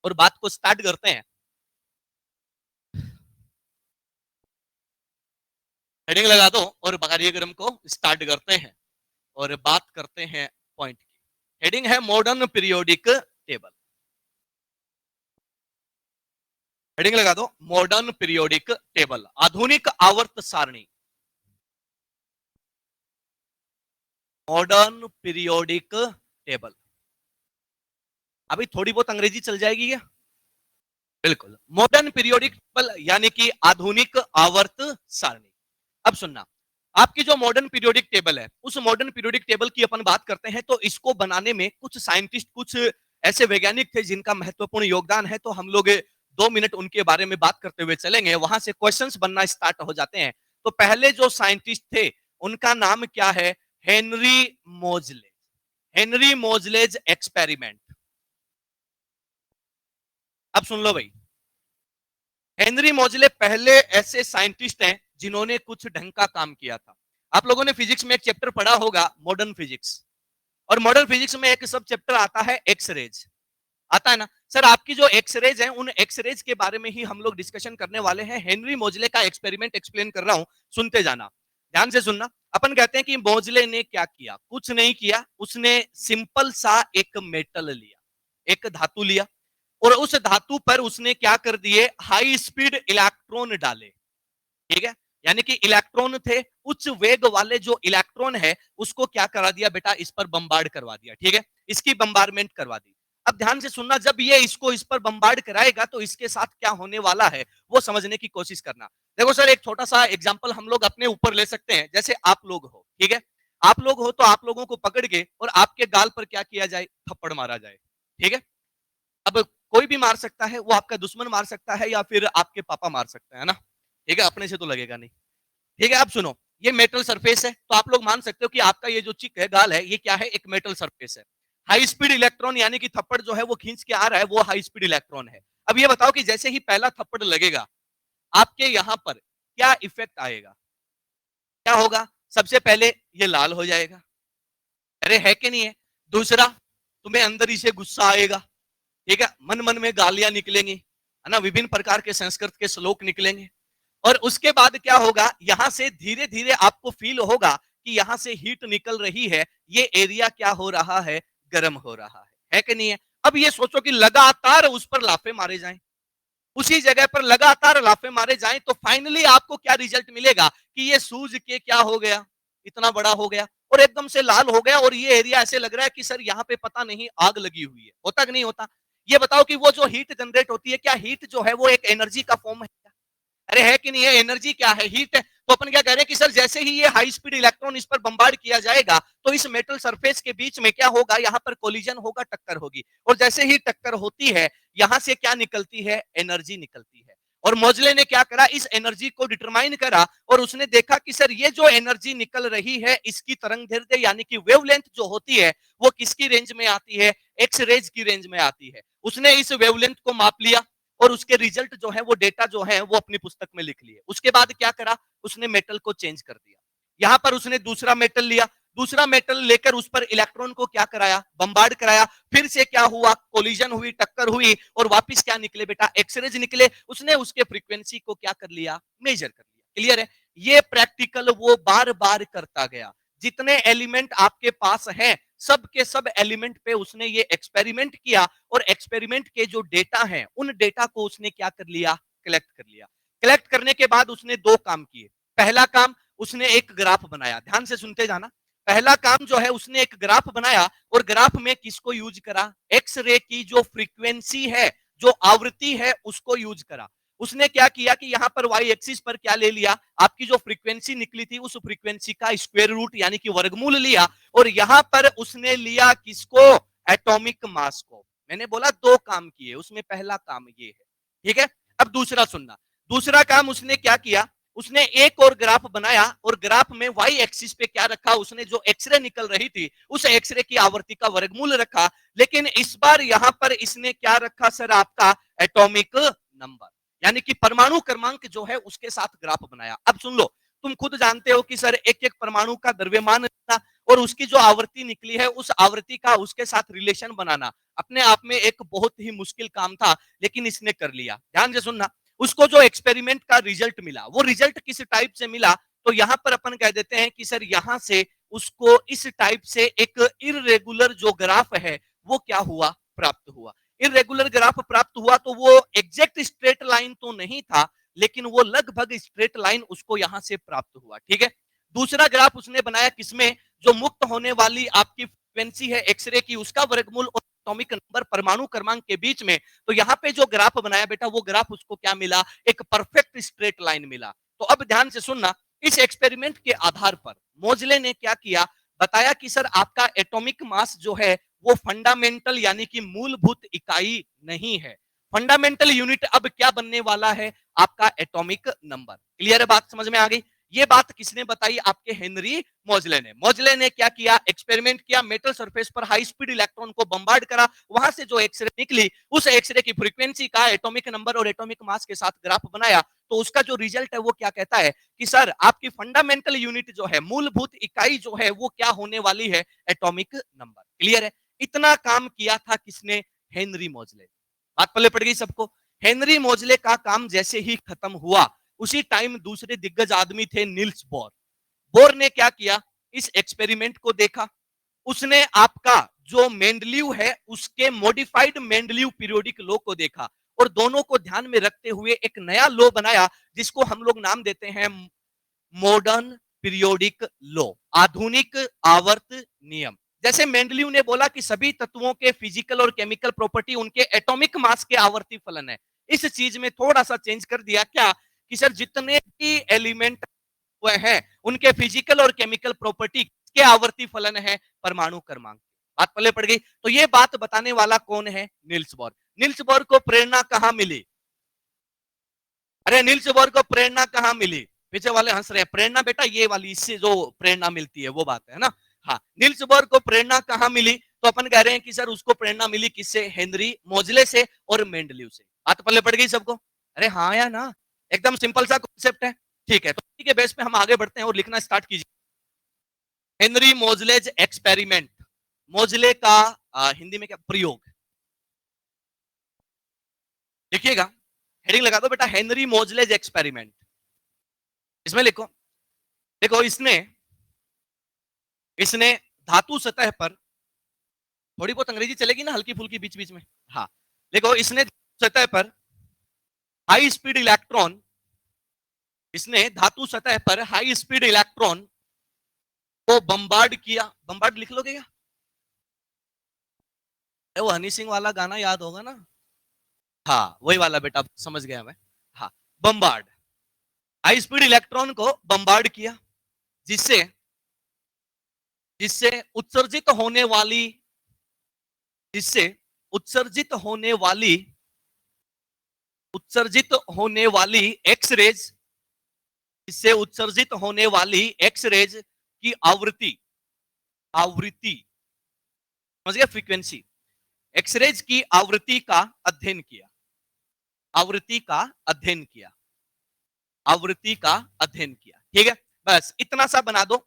Speaker 1: और बात को स्टार्ट करते हैं। हेडिंग लगा दो और कार्यक्रम को स्टार्ट करते हैं और बात करते हैं पॉइंट की। हेडिंग है मॉडर्न पीरियोडिक टेबल। हेडिंग लगा दो मॉडर्न पीरियोडिक टेबल, आधुनिक आवर्त सारणी। Modern periodic table. अभी थोड़ी बहुत अंग्रेजी चल जाएगी क्या? बिल्कुल। मॉडर्न पीरियोडिक टेबल यानी कि आधुनिक आवर्त सारणी। अब सुनना, आपकी जो मॉडर्न पीरियोडिक टेबल है, उस मॉडर्न पीरियोडिक टेबल की अपन बात करते हैं तो इसको बनाने में कुछ साइंटिस्ट, कुछ ऐसे वैज्ञानिक थे जिनका महत्वपूर्ण योगदान है, तो हम लोग 2 मिनट उनके बारे में बात करते हुए चलेंगे, वहां से क्वेश्चंस बनना स्टार्ट हो जाते हैं। तो पहले जो साइंटिस्ट थे उनका नाम क्या है? Henry Moseley. Henry Moseley's experiment. अब सुन लो भाई, हेनरी मोजले पहले ऐसे साइंटिस्ट हैं जिन्होंने कुछ ढंग का काम किया था। आप लोगों ने फिजिक्स में एक चैप्टर पढ़ा होगा, मॉडर्न फिजिक्स, और मॉडर्न फिजिक्स में एक सब चैप्टर आता है एक्सरेज, आता है ना सर? आपकी जो एक्सरेज है, उन एक्सरेज के बारे में ही हम लोग डिस्कशन करने वाले हैं। हेनरी मोजले का एक्सपेरिमेंट एक्सप्लेन कर रहा हूं, सुनते जाना, ध्यान से सुनना। अपन कहते हैं कि मोजले ने क्या किया, कुछ नहीं किया, उसने सिंपल सा एक मेटल लिया, एक धातु लिया, और उस धातु पर उसने क्या कर दिए, हाई स्पीड इलेक्ट्रॉन डाले, ठीक है? यानी कि इलेक्ट्रॉन थे, उच्च वेग वाले जो इलेक्ट्रॉन है उसको क्या करा दिया बेटा, इस पर बम्बार्ड करवा दिया, ठीक है? इसकी बम्बारमेंट करवा दी। अब ध्यान से सुनना, जब ये इसको इस पर बम्बार्ड कराएगा तो इसके साथ क्या होने वाला है वो समझने की कोशिश करना। देखो सर, एक छोटा सा एग्जांपल हम लोग अपने ऊपर ले सकते हैं। जैसे आप लोग हो, ठीक है? आप लोग हो तो आप लोगों को पकड़ के और आपके गाल पर क्या किया जाए, थप्पड़ मारा जाए, ठीक है? अब कोई भी मार सकता है, वो आपका दुश्मन मार सकता है या फिर आपके पापा मार सकते हैं ना, ठीक है? अपने से तो लगेगा नहीं, ठीक है? अब सुनो, ये मेटल सरफेस है, तो आप लोग मान सकते हो कि आपका ये जो चिक है, गाल है, ये क्या है, एक मेटल सरफेस है। हाई स्पीड इलेक्ट्रॉन यानी कि थप्पड़ जो है वो खींच के आ रहा है, वो हाई स्पीड इलेक्ट्रॉन है। अब ये बताओ कि जैसे ही पहला थप्पड़ लगेगा, आपके यहां पर क्या इफेक्ट आएगा, क्या होगा? सबसे पहले ये लाल हो जाएगा, अरे है कि नहीं है? दूसरा, तुम्हें अंदर ही से गुस्सा आएगा, ठीक है? मन मन में गालियां निकलेंगी, है ना? विभिन्न प्रकार के संस्कृत के श्लोक निकलेंगे, और उसके बाद क्या होगा, यहां से धीरे धीरे आपको फील होगा कि यहां से हीट निकल रही है, ये एरिया क्या हो रहा है, गर्म हो रहा है कि नहीं है? अब ये सोचो कि लगातार उस पर लाफे मारे जाएं, उसी जगह पर लगातार लाफे मारे जाएं, तो फाइनली आपको क्या रिजल्ट मिलेगा कि ये सूज के क्या हो गया, इतना बड़ा हो गया और एकदम से लाल हो गया, और ये एरिया ऐसे लग रहा है कि सर यहाँ पे पता नहीं आग लगी हुई है। होता कि नहीं होता? ये बताओ कि वो जो हीट जनरेट होती है, क्या हीट जो है वो एक एनर्जी का फॉर्म है? अरे है कि नहीं है? एनर्जी क्या है, हीट है। तो अपन क्या कह रहे हैं कि सर जैसे ही ये हाई स्पीड इलेक्ट्रॉन इस पर बम्बार्ड किया जाएगा, तो इस मेटल सरफेस के बीच में क्या होगा, यहाँ पर कोलिजन होगा, टक्कर होगी, और जैसे ही टक्कर होती है, यहां से क्या निकलती है, एनर्जी निकलती है। और मोजले ने क्या करा, इस एनर्जी को डिटरमाइन करा, और उसने देखा कि सर ये जो एनर्जी निकल रही है, इसकी तरंग दैर्ध्य यानी कि वेवलेंथ जो होती है, वो किसकी रेंज में आती है, एक्स रेज की रेंज में आती है। उसने इस वेवलेंथ को माप लिया, और उसके रिजल्ट जो है, वो डेटा जो है वो अपनी पुस्तक में लिख लिए। उसके बाद क्या करा, उसने मेटल को चेंज कर दिया। यहां पर उसने दूसरा मेटल लिया, दूसरा मेटल लेकर उस पर इलेक्ट्रॉन को क्या कराया, बम्बार्ड कराया। फिर से क्या हुआ, कोलिजन हुई, टक्कर हुई, और वापस क्या निकले बेटा, एक्सरेज निकले। उसने उसके फ्रीक्वेंसी को क्या कर लिया, मेजर कर लिया। क्लियर है? ये प्रैक्टिकल वो बार बार करता गया। जितने एलिमेंट आपके पास हैं, सब के सब एलिमेंट पे उसने ये एक्सपेरिमेंट किया, और एक्सपेरिमेंट के जो डेटा हैं, उन डेटा को उसने क्या कर लिया, कलेक्ट कर लिया। कलेक्ट करने के बाद उसने दो काम किए। पहला काम, उसने एक ग्राफ बनाया, ध्यान से सुनते जाना। पहला काम जो है, उसने एक ग्राफ बनाया, और ग्राफ में किसको यूज करा, एक्स रे की जो फ्रीक्वेंसी है, जो आवृत्ति है, उसको यूज करा। उसने क्या किया कि यहां पर वाई एक्सिस पर क्या ले लिया, आपकी जो फ्रीक्वेंसी निकली थी, उस फ्रीक्वेंसी का स्क्वायर रूट यानी कि वर्गमूल लिया, और यहां पर उसने लिया किसको, एटॉमिक मास को। मैंने बोला दो काम किए, उसमें पहला काम ये है, ठीक है? अब दूसरा सुनना, दूसरा काम उसने क्या किया, उसने एक और ग्राफ बनाया, और ग्राफ में वाई एक्सिस पे क्या रखा, उसने जो एक्सरे निकल रही थी, उस एक्सरे की आवृत्ति का वर्गमूल रखा। लेकिन इस बार यहां पर इसने क्या रखा सर, आपका एटॉमिक नंबर, यानी कि परमाणु क्रमांक जो है उसके साथ ग्राफ बनाया। अब सुन लो, तुम खुद जानते हो कि सर एक एक परमाणु का द्रव्यमान था, और उसकी जो आवृत्ति निकली है, उस आवृत्ति का उसके साथ रिलेशन बनाना अपने आप में एक बहुत ही मुश्किल काम था, लेकिन इसने कर लिया। ध्यान से सुनना, उसको जो एक्सपेरिमेंट का रिजल्ट मिला, वो रिजल्ट किस टाइप से मिला, तो यहां पर अपन कह देते हैं कि सर यहां से उसको इस टाइप से एक इररेगुलर जो ग्राफ है वो क्या हुआ, प्राप्त हुआ। इररेगुलर ग्राफ प्राप्त हुआ तो वो एग्जैक्ट स्ट्रेट लाइन तो नहीं था, लेकिन वो लगभग स्ट्रेट लाइन उसको यहां से प्राप्त हुआ। ठीक है, दूसरा ग्राफ उसने बनाया किसमें, जो मुक्त होने वाली आपकी फ्रीक्वेंसी है एक्सरे की, उसका वर्गमूल और एटॉमिक नंबर परमाणु क्रमांक के बीच में। तो यहां पे जो ग्राफ बनाया बेटा, वो ग्राफ उसको क्या मिला, एक परफेक्ट स्ट्रेट लाइन मिला। तो अब ध्यान से सुनना, इस एक्सपेरिमेंट के आधार पर मोजले ने क्या किया, बताया कि सर आपका एटॉमिक मास जो है वो फंडामेंटल यानी कि मूलभूत इकाई नहीं है। फंडामेंटल यूनिट अब क्या बनने वाला है, आपका एटॉमिक नंबर। क्लियर है, बात समझ में आ गई। ये बात किसने बताई, आपके हेनरी मोजले ने। मोजले ने क्या किया, एक्सपेरिमेंट किया, मेटल सरफेस पर हाई स्पीड इलेक्ट्रॉन को बम्बार्ड करा, वहां से जो एक्सरे निकली उस एक्सरे की फ्रीक्वेंसी का एटॉमिक नंबर और एटॉमिक मास के साथ ग्राफ बनाया। तो उसका जो रिजल्ट है वो क्या कहता है कि सर आपकी फंडामेंटल यूनिट जो है, मूलभूत इकाई जो है, वो क्या होने वाली है, एटॉमिक नंबर। क्लियर है, इतना काम किया था किसने, हेनरी मोजले। बात पल्ले पड़ गई सबको। हेनरी मोजले का काम जैसे ही खत्म हुआ, उसी टाइम दूसरे दिग्गज आदमी थे नील्स बोर। बोर ने क्या किया, इस एक्सपेरिमेंट को देखा, उसने आपका जो मेंडलीव है उसके मॉडिफाइड मेंडलीव पीरियोडिक लॉ को देखा, और दोनों को ध्यान में रखते हुए एक नया लॉ बनाया जिसको हम लोग नाम देते हैं मॉडर्न पीरियोडिक लॉ, आधुनिक आवर्त नियम। जैसे मेंडलीव ने बोला कि सभी तत्वों के फिजिकल और केमिकल प्रॉपर्टी उनके एटॉमिक मास के आवर्ती फलन है, इस चीज में थोड़ा सा चेंज कर दिया क्या, कि सर जितने भी एलिमेंट हुए हैं उनके फिजिकल और केमिकल प्रॉपर्टी के आवर्ती फलन है परमाणु क्रमांक। बात पल्ले पड़ गई। तो ये बात बताने वाला कौन है, नील्स बोर। नील्स बोर को प्रेरणा कहां मिली, अरे नील्स बोर को प्रेरणा कहां मिली, पीछे वाले हंस रहे हैं, प्रेरणा बेटा ये वाली, इससे जो प्रेरणा मिलती है वो बात है ना। हाँ, नील्स बोर को प्रेरणा कहां मिली, तो अपन कह रहे हैं कि सर उसको प्रेरणा मिली किससे, हेनरी मोजले से और मेंडलीव से। बात पल्ले पड़ गई सबको, अरे हाँ या ना, एकदम सिंपल सा कॉन्सेप्ट है। ठीक है, तो ठीक है, बेस पे हम आगे बढ़ते हैं और लिखना स्टार्ट कीजिए। हेनरी मोजलेज एक्सपेरिमेंट, मोजले का हिंदी में क्या प्रयोग, लिखिएगा, हेडिंग लगा दो बेटा, हेनरी मोजलेज एक्सपेरिमेंट। इसमें लिखो, देखो इसने इसने धातु सतह पर, थोड़ी बहुत अंग्रेजी चलेगी ना हल्की फुल्की बीच बीच में, हाँ, देखो इसने सतह पर हाई स्पीड इलेक्ट्रॉन, इसने धातु सतह पर हाई स्पीड इलेक्ट्रॉन को बम्बार्ड किया। बम्बार्ड लिख लोगे क्या, वो हनी सिंह वाला गाना याद होगा ना, हाँ वही वाला बेटा, समझ गया मैं। हाँ, बम्बार्ड, हाई स्पीड इलेक्ट्रॉन को बम्बार्ड किया, जिससे जिससे उत्सर्जित होने वाली जिससे उत्सर्जित होने वाली उत्सर्जित होने वाली एक्स रेज इससे उत्सर्जित होने वाली एक्स रेज की आवृत्ति आवृत्ति समझ गया, फ्रीक्वेंसी, एक्सरेज की आवृत्ति का अध्ययन किया, आवृत्ति का अध्ययन किया, आवृत्ति का अध्ययन किया। ठीक है, बस इतना सा बना दो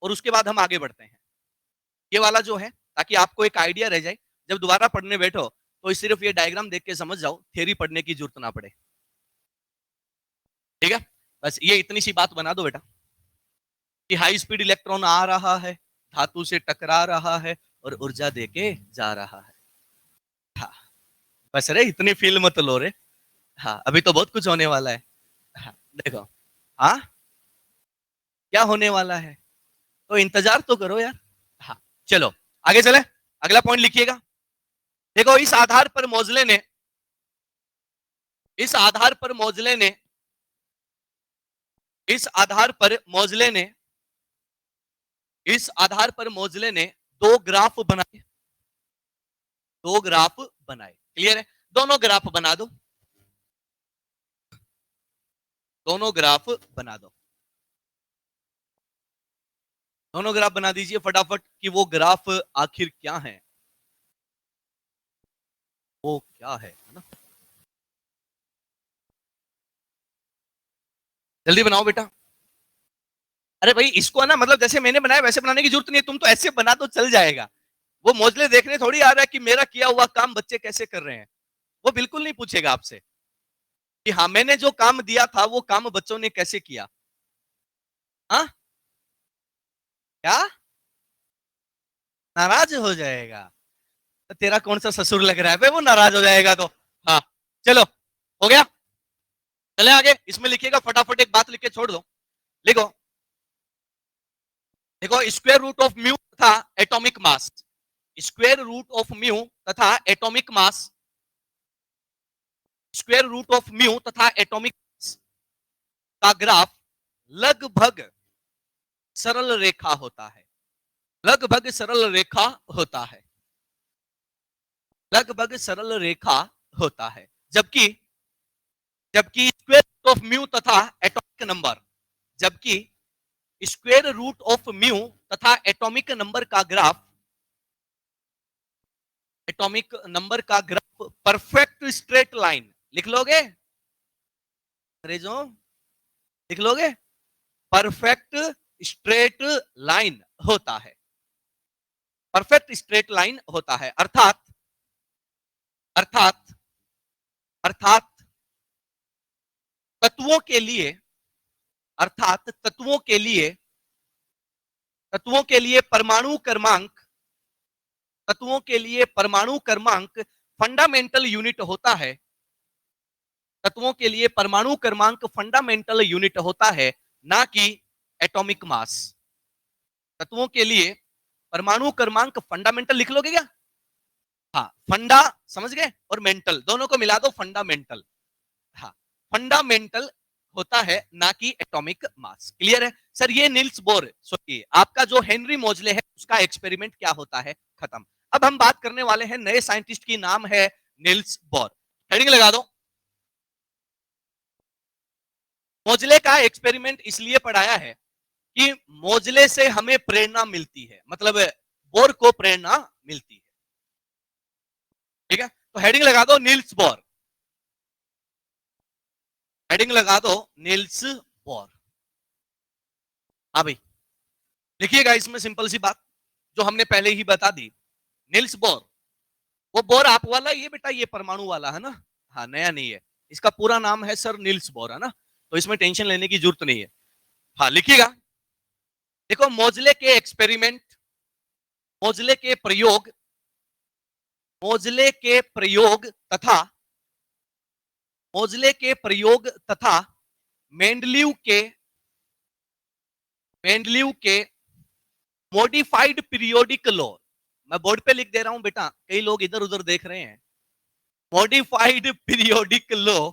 Speaker 1: और उसके बाद हम आगे बढ़ते हैं। ये वाला जो है, ताकि आपको एक आइडिया रह जाए, जब दोबारा पढ़ने बैठो तो सिर्फ ये डायग्राम देख के समझ जाओ, थ्योरी पढ़ने की जरूरत ना पड़े। ठीक है, बस ये इतनी सी बात बना दो बेटा, कि हाई स्पीड इलेक्ट्रॉन आ रहा है, धातु से टकरा रहा है और ऊर्जा देके जा रहा है। हाँ, बस रे इतनी फील मत लो रे, हाँ अभी तो बहुत कुछ होने वाला है। हाँ, देखो, हाँ क्या होने वाला है, तो इंतजार तो करो यार। हाँ, चलो आगे चले, अगला पॉइंट लिखिएगा। देखो इस आधार पर मोजले ने इस आधार पर मोजले ने इस आधार पर मोजले ने दो ग्राफ बनाए, दो ग्राफ बनाए। क्लियर है, दोनों ग्राफ बना दो, दोनों ग्राफ बना दो, दोनों ग्राफ बना दीजिए फटाफट, कि वो ग्राफ आखिर क्या है, वो क्या है ना, जल्दी बनाओ बेटा। अरे भाई इसको ना, मतलब जैसे मैंने बनाया वैसे बनाने की जरूरत नहीं है, तुम तो ऐसे बना दो चल जाएगा। वो मोजले देखने थोड़ी आ रहा है कि मेरा किया हुआ काम बच्चे कैसे कर रहे हैं, वो बिल्कुल नहीं पूछेगा आपसे कि हाँ मैंने जो काम दिया था वो काम बच्चों ने कैसे किया। हाँ क्या नाराज हो जाएगा? तो तेरा कौन सा ससुर लग रहा है बे वो नाराज हो जाएगा तो? हाँ चलो हो गया। चले आगे, इसमें लिखिएगा फटाफट एक बात लिख के छोड़ दो। लिखो, देखो स्क्वायर रूट ऑफ म्यू तथा atomic mass, square root of mu तथा atomic mass, square root of mu तथा एटॉमिक मास का ग्राफ लगभग सरल रेखा होता है, लगभग सरल रेखा होता है, लगभग सरल रेखा होता है। जबकि जबकि स्क्वायर रूट ऑफ म्यू तथा एटॉमिक नंबर, जबकि स्क्वायर रूट ऑफ म्यू तथा एटॉमिक नंबर का ग्राफ, एटॉमिक नंबर का ग्राफ परफेक्ट स्ट्रेट लाइन, लिख लोगे अंग्रेजों, लिख लोगे, परफेक्ट स्ट्रेट लाइन होता है, परफेक्ट स्ट्रेट लाइन होता है। अर्थात अर्थात अर्थात तत्वों के लिए, अर्थात तत्वों के लिए परमाणु क्रमांक, तत्वों के लिए परमाणु क्रमांक फंडामेंटल यूनिट होता है, तत्वों के लिए परमाणु क्रमांक फंडामेंटल यूनिट होता है, ना कि एटॉमिक मास। तत्वों के लिए परमाणु क्रमांक फंडामेंटल लिख लोगे क्या? हाँ फंडा समझ गए, और मेंटल दोनों को मिला दो फंडामेंटल। हाँ फंडामेंटल होता है ना कि एटॉमिक मास। क्लियर है सर? ये नील्स बोर, सोचिए आपका जो हेनरी मोजले है उसका एक्सपेरिमेंट क्या होता है, खत्म। अब हम बात करने वाले हैं नए साइंटिस्ट की, नाम है नील्स बोर। हेडिंग लगा दो। मोजले का एक्सपेरिमेंट इसलिए पढ़ाया है कि मोजले से हमें प्रेरणा मिलती है, मतलब बोर को प्रेरणा मिलती है। ठीक है, तो हेडिंग लगा दो नील्स बोर, हेडिंग लगा दो नील्स बोर। हाँ भाई लिखिएगा, इसमें सिंपल सी बात जो हमने पहले ही बता दी। नील्स बोर, वो बोर आप वाला ये बेटा, ये परमाणु वाला है ना, हाँ नया नहीं है। इसका पूरा नाम है सर नील्स बोर, है ना, तो इसमें टेंशन लेने की जरूरत नहीं है। हाँ लिखिएगा, देखो मोजले के एक्सपेरिमेंट, मोजले के प्रयोग, मोजले के प्रयोग तथा मोजले के प्रयोग तथा मेंडलीव के, मेंडलीव के मॉडिफाइड पीरियोडिक लॉ, मैं बोर्ड पे लिख दे रहा हूं बेटा, कई लोग इधर उधर देख रहे हैं। मॉडिफाइड पीरियोडिक लॉ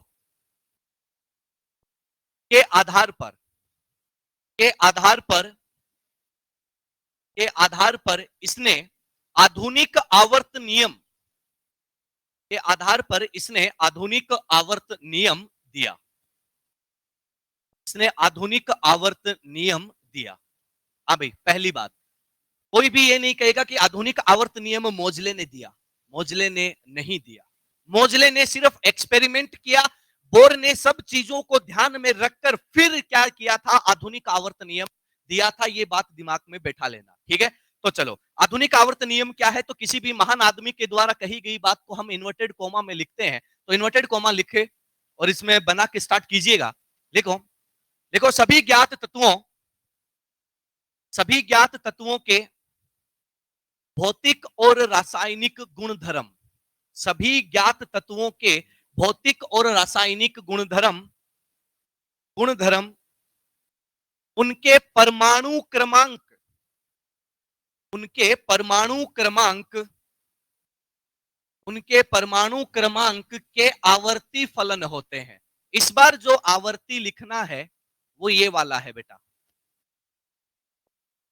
Speaker 1: के आधार पर, के आधार पर, के आधार पर इसने आधुनिक आवर्त नियम, के आधार पर इसने आधुनिक आवर्त नियम दिया, इसने आधुनिक आवर्त नियम दिया। हाँ भाई पहली बात, कोई भी ये नहीं कहेगा कि आधुनिक आवर्त नियम मोजले ने दिया, मोजले ने नहीं दिया। मोजले ने सिर्फ एक्सपेरिमेंट किया, बोर ने सब चीजों को ध्यान में रखकर फिर क्या किया था, आधुनिक आवर्त नियम दिया था। ये बात दिमाग में बैठा लेना, ठीक है। तो चलो आधुनिक आवर्त नियम क्या है, तो किसी भी महान आदमी के द्वारा कही गई बात को हम इन्वर्टेड कोमा में लिखते हैं, तो इन्वर्टेड कोमा लिखे और इसमें बना के स्टार्ट कीजिएगा। लिखो, देखो सभी ज्ञात तत्वों, सभी ज्ञात तत्वों के भौतिक और रासायनिक गुणधर्म, सभी ज्ञात तत्वों के भौतिक और रासायनिक गुणधर्म, गुणधर्म उनके परमाणु क्रमांक, उनके परमाणु क्रमांक, उनके परमाणु क्रमांक के आवर्ती फलन होते हैं। इस बार जो आवर्ती लिखना है वो ये वाला है बेटा,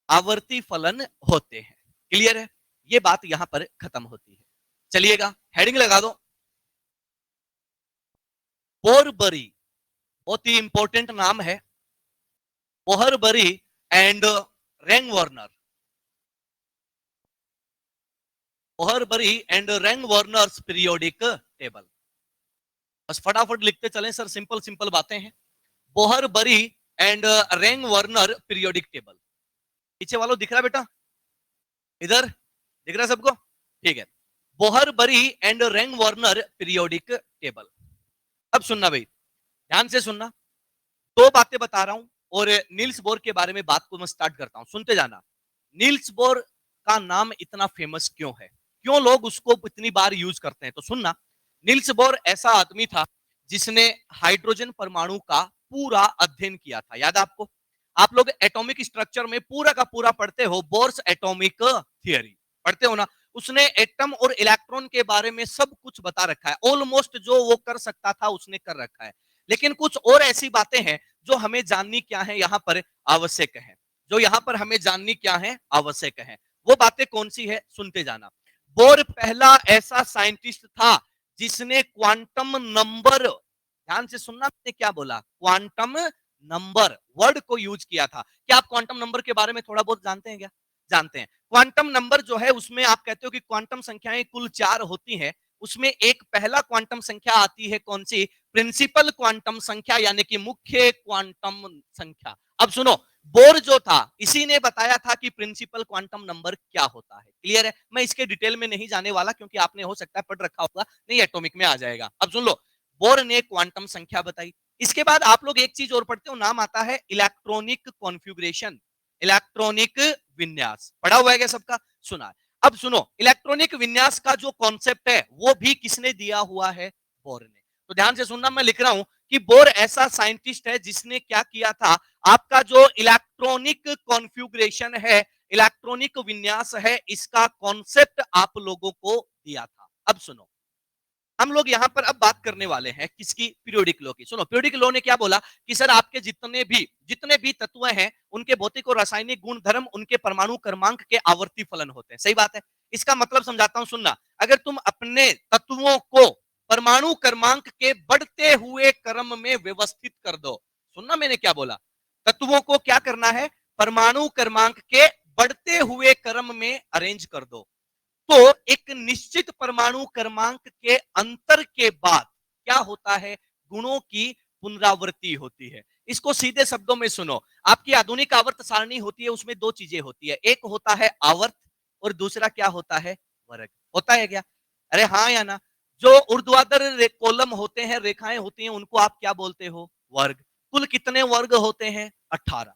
Speaker 1: आवर्ती फलन होते हैं। क्लियर है, ये बात यहां पर खत्म होती है। चलिएगा हेडिंग लगा दो, बोरबरी, बहुत ही इंपॉर्टेंट नाम है, Bohr Bury and Rang Werner, Bohr Bury and Rang Werner's periodic table. बस फटाफट लिखते चलें सर, सिंपल सिंपल बातें हैं। Bohr Bury and Rang Werner periodic table, पीछे वालों दिख रहा है बेटा, इधर दिख रहा है सबको? ठीक है, Bohr Bury and Rang Werner periodic table. अब सुनना भाई, ध्यान से सुनना, दो बातें बता रहा हूं और नील्स बोर के बारे में बात को मैं स्टार्ट करता हूं, सुनते जाना। नील्स बोर का नाम इतना फेमस क्यों है, क्यों लोग उसको इतनी बार यूज करते हैं, तो सुनना। नील्स बोर ऐसा आदमी था जिसने हाइड्रोजन परमाणु का पूरा अध्ययन किया था। याद है आपको? आप लोग एटॉमिक स्ट्रक्चर में पूरा का पूरा पढ़ते हो, बोर्स एटॉमिक थियरी पढ़ते हो ना। उसने एटम और इलेक्ट्रॉन के बारे में सब कुछ बता रखा है, ऑलमोस्ट जो वो कर सकता था उसने कर रखा है। लेकिन कुछ और ऐसी बातें हैं जो हमें जाननी क्या है यहाँ पर आवश्यक है, जो यहाँ पर हमें जाननी क्या है आवश्यक है। वो बातें कौन सी है, सुनते जाना। बोर पहला ऐसा साइंटिस्ट था जिसने क्वांटम नंबर, ध्यान से सुनना मैंने क्या बोला, क्वांटम नंबर वर्ड को यूज किया था। क्या आप क्वांटम नंबर के बारे में थोड़ा बहुत जानते हैं क्या? जानते हैं। क्वांटम नंबर जो है उसमें आप कहते हो कि क्वांटम संख्याएं कुल 4 होती हैं, उसमें एक पहला क्वांटम संख्या आती है, कौन सी? प्रिंसिपल क्वांटम संख्या, यानी कि मुख्य क्वांटम संख्या। अब सुनो, बोर जो था इसी ने बताया था कि प्रिंसिपल क्वांटम नंबर क्या होता है। क्लियर है? मैं इसके डिटेल में नहीं जाने वाला क्योंकि आपने हो सकता है पढ़ रखा होगा, नहीं एटॉमिक में आ जाएगा। अब सुन लो, बोर ने क्वांटम संख्या बताई। इसके बाद आप लोग एक चीज और पढ़ते हो, नाम आता है इलेक्ट्रॉनिक कॉन्फ़िगरेशन, इलेक्ट्रॉनिक विन्यास। पढ़ा हुआ है क्या सबका? सुना है। अब सुनो, इलेक्ट्रॉनिक विन्यास का जो कॉन्सेप्ट है वो भी किसने दिया हुआ है? बोर ने। तो ध्यान से सुनना, मैं लिख रहा हूं कि बोर ऐसा साइंटिस्ट है जिसने क्या किया था, आपका जो इलेक्ट्रॉनिक कॉन्फ़िगरेशन है, इलेक्ट्रॉनिक विन्यास है, इसका कॉन्सेप्ट आप लोगों को दिया था। अब सुनो, हम लोग यहां पर अब बात करने वाले हैं किसकी? पीरियोडिक लॉ की। सुनो, पीरियोडिक लॉ ने क्या बोला कि सर आपके जितने भी तत्व हैं उनके भौतिक और रासायनिक गुण धर्म उनके परमाणु क्रमांक के आवर्ती फलन होते हैं। सही बात है। इसका मतलब समझाता हूं, सुनना। अगर तुम अपने तत्वों को परमाणु क्रमांक के बढ़ते हुए क्रम में व्यवस्थित कर दो, सुनना मैंने क्या बोला, तत्वों को क्या करना है? परमाणु क्रमांक के बढ़ते हुए क्रम में अरेंज कर दो, तो एक निश्चित परमाणु क्रमांक के अंतर के बाद क्या होता है? गुणों की पुनरावृत्ति होती है। इसको सीधे शब्दों में सुनो, आपकी आधुनिक आवर्त सारणी होती है, उसमें दो चीजें होती है, एक होता है आवर्त और दूसरा क्या होता है? वर्ग। होता है क्या? अरे हाँ या ना? जो ऊर्ध्वाधर कॉलम होते हैं, रेखाएं होती हैं, उनको आप क्या बोलते हो? वर्ग। कुल कितने वर्ग होते हैं? 18।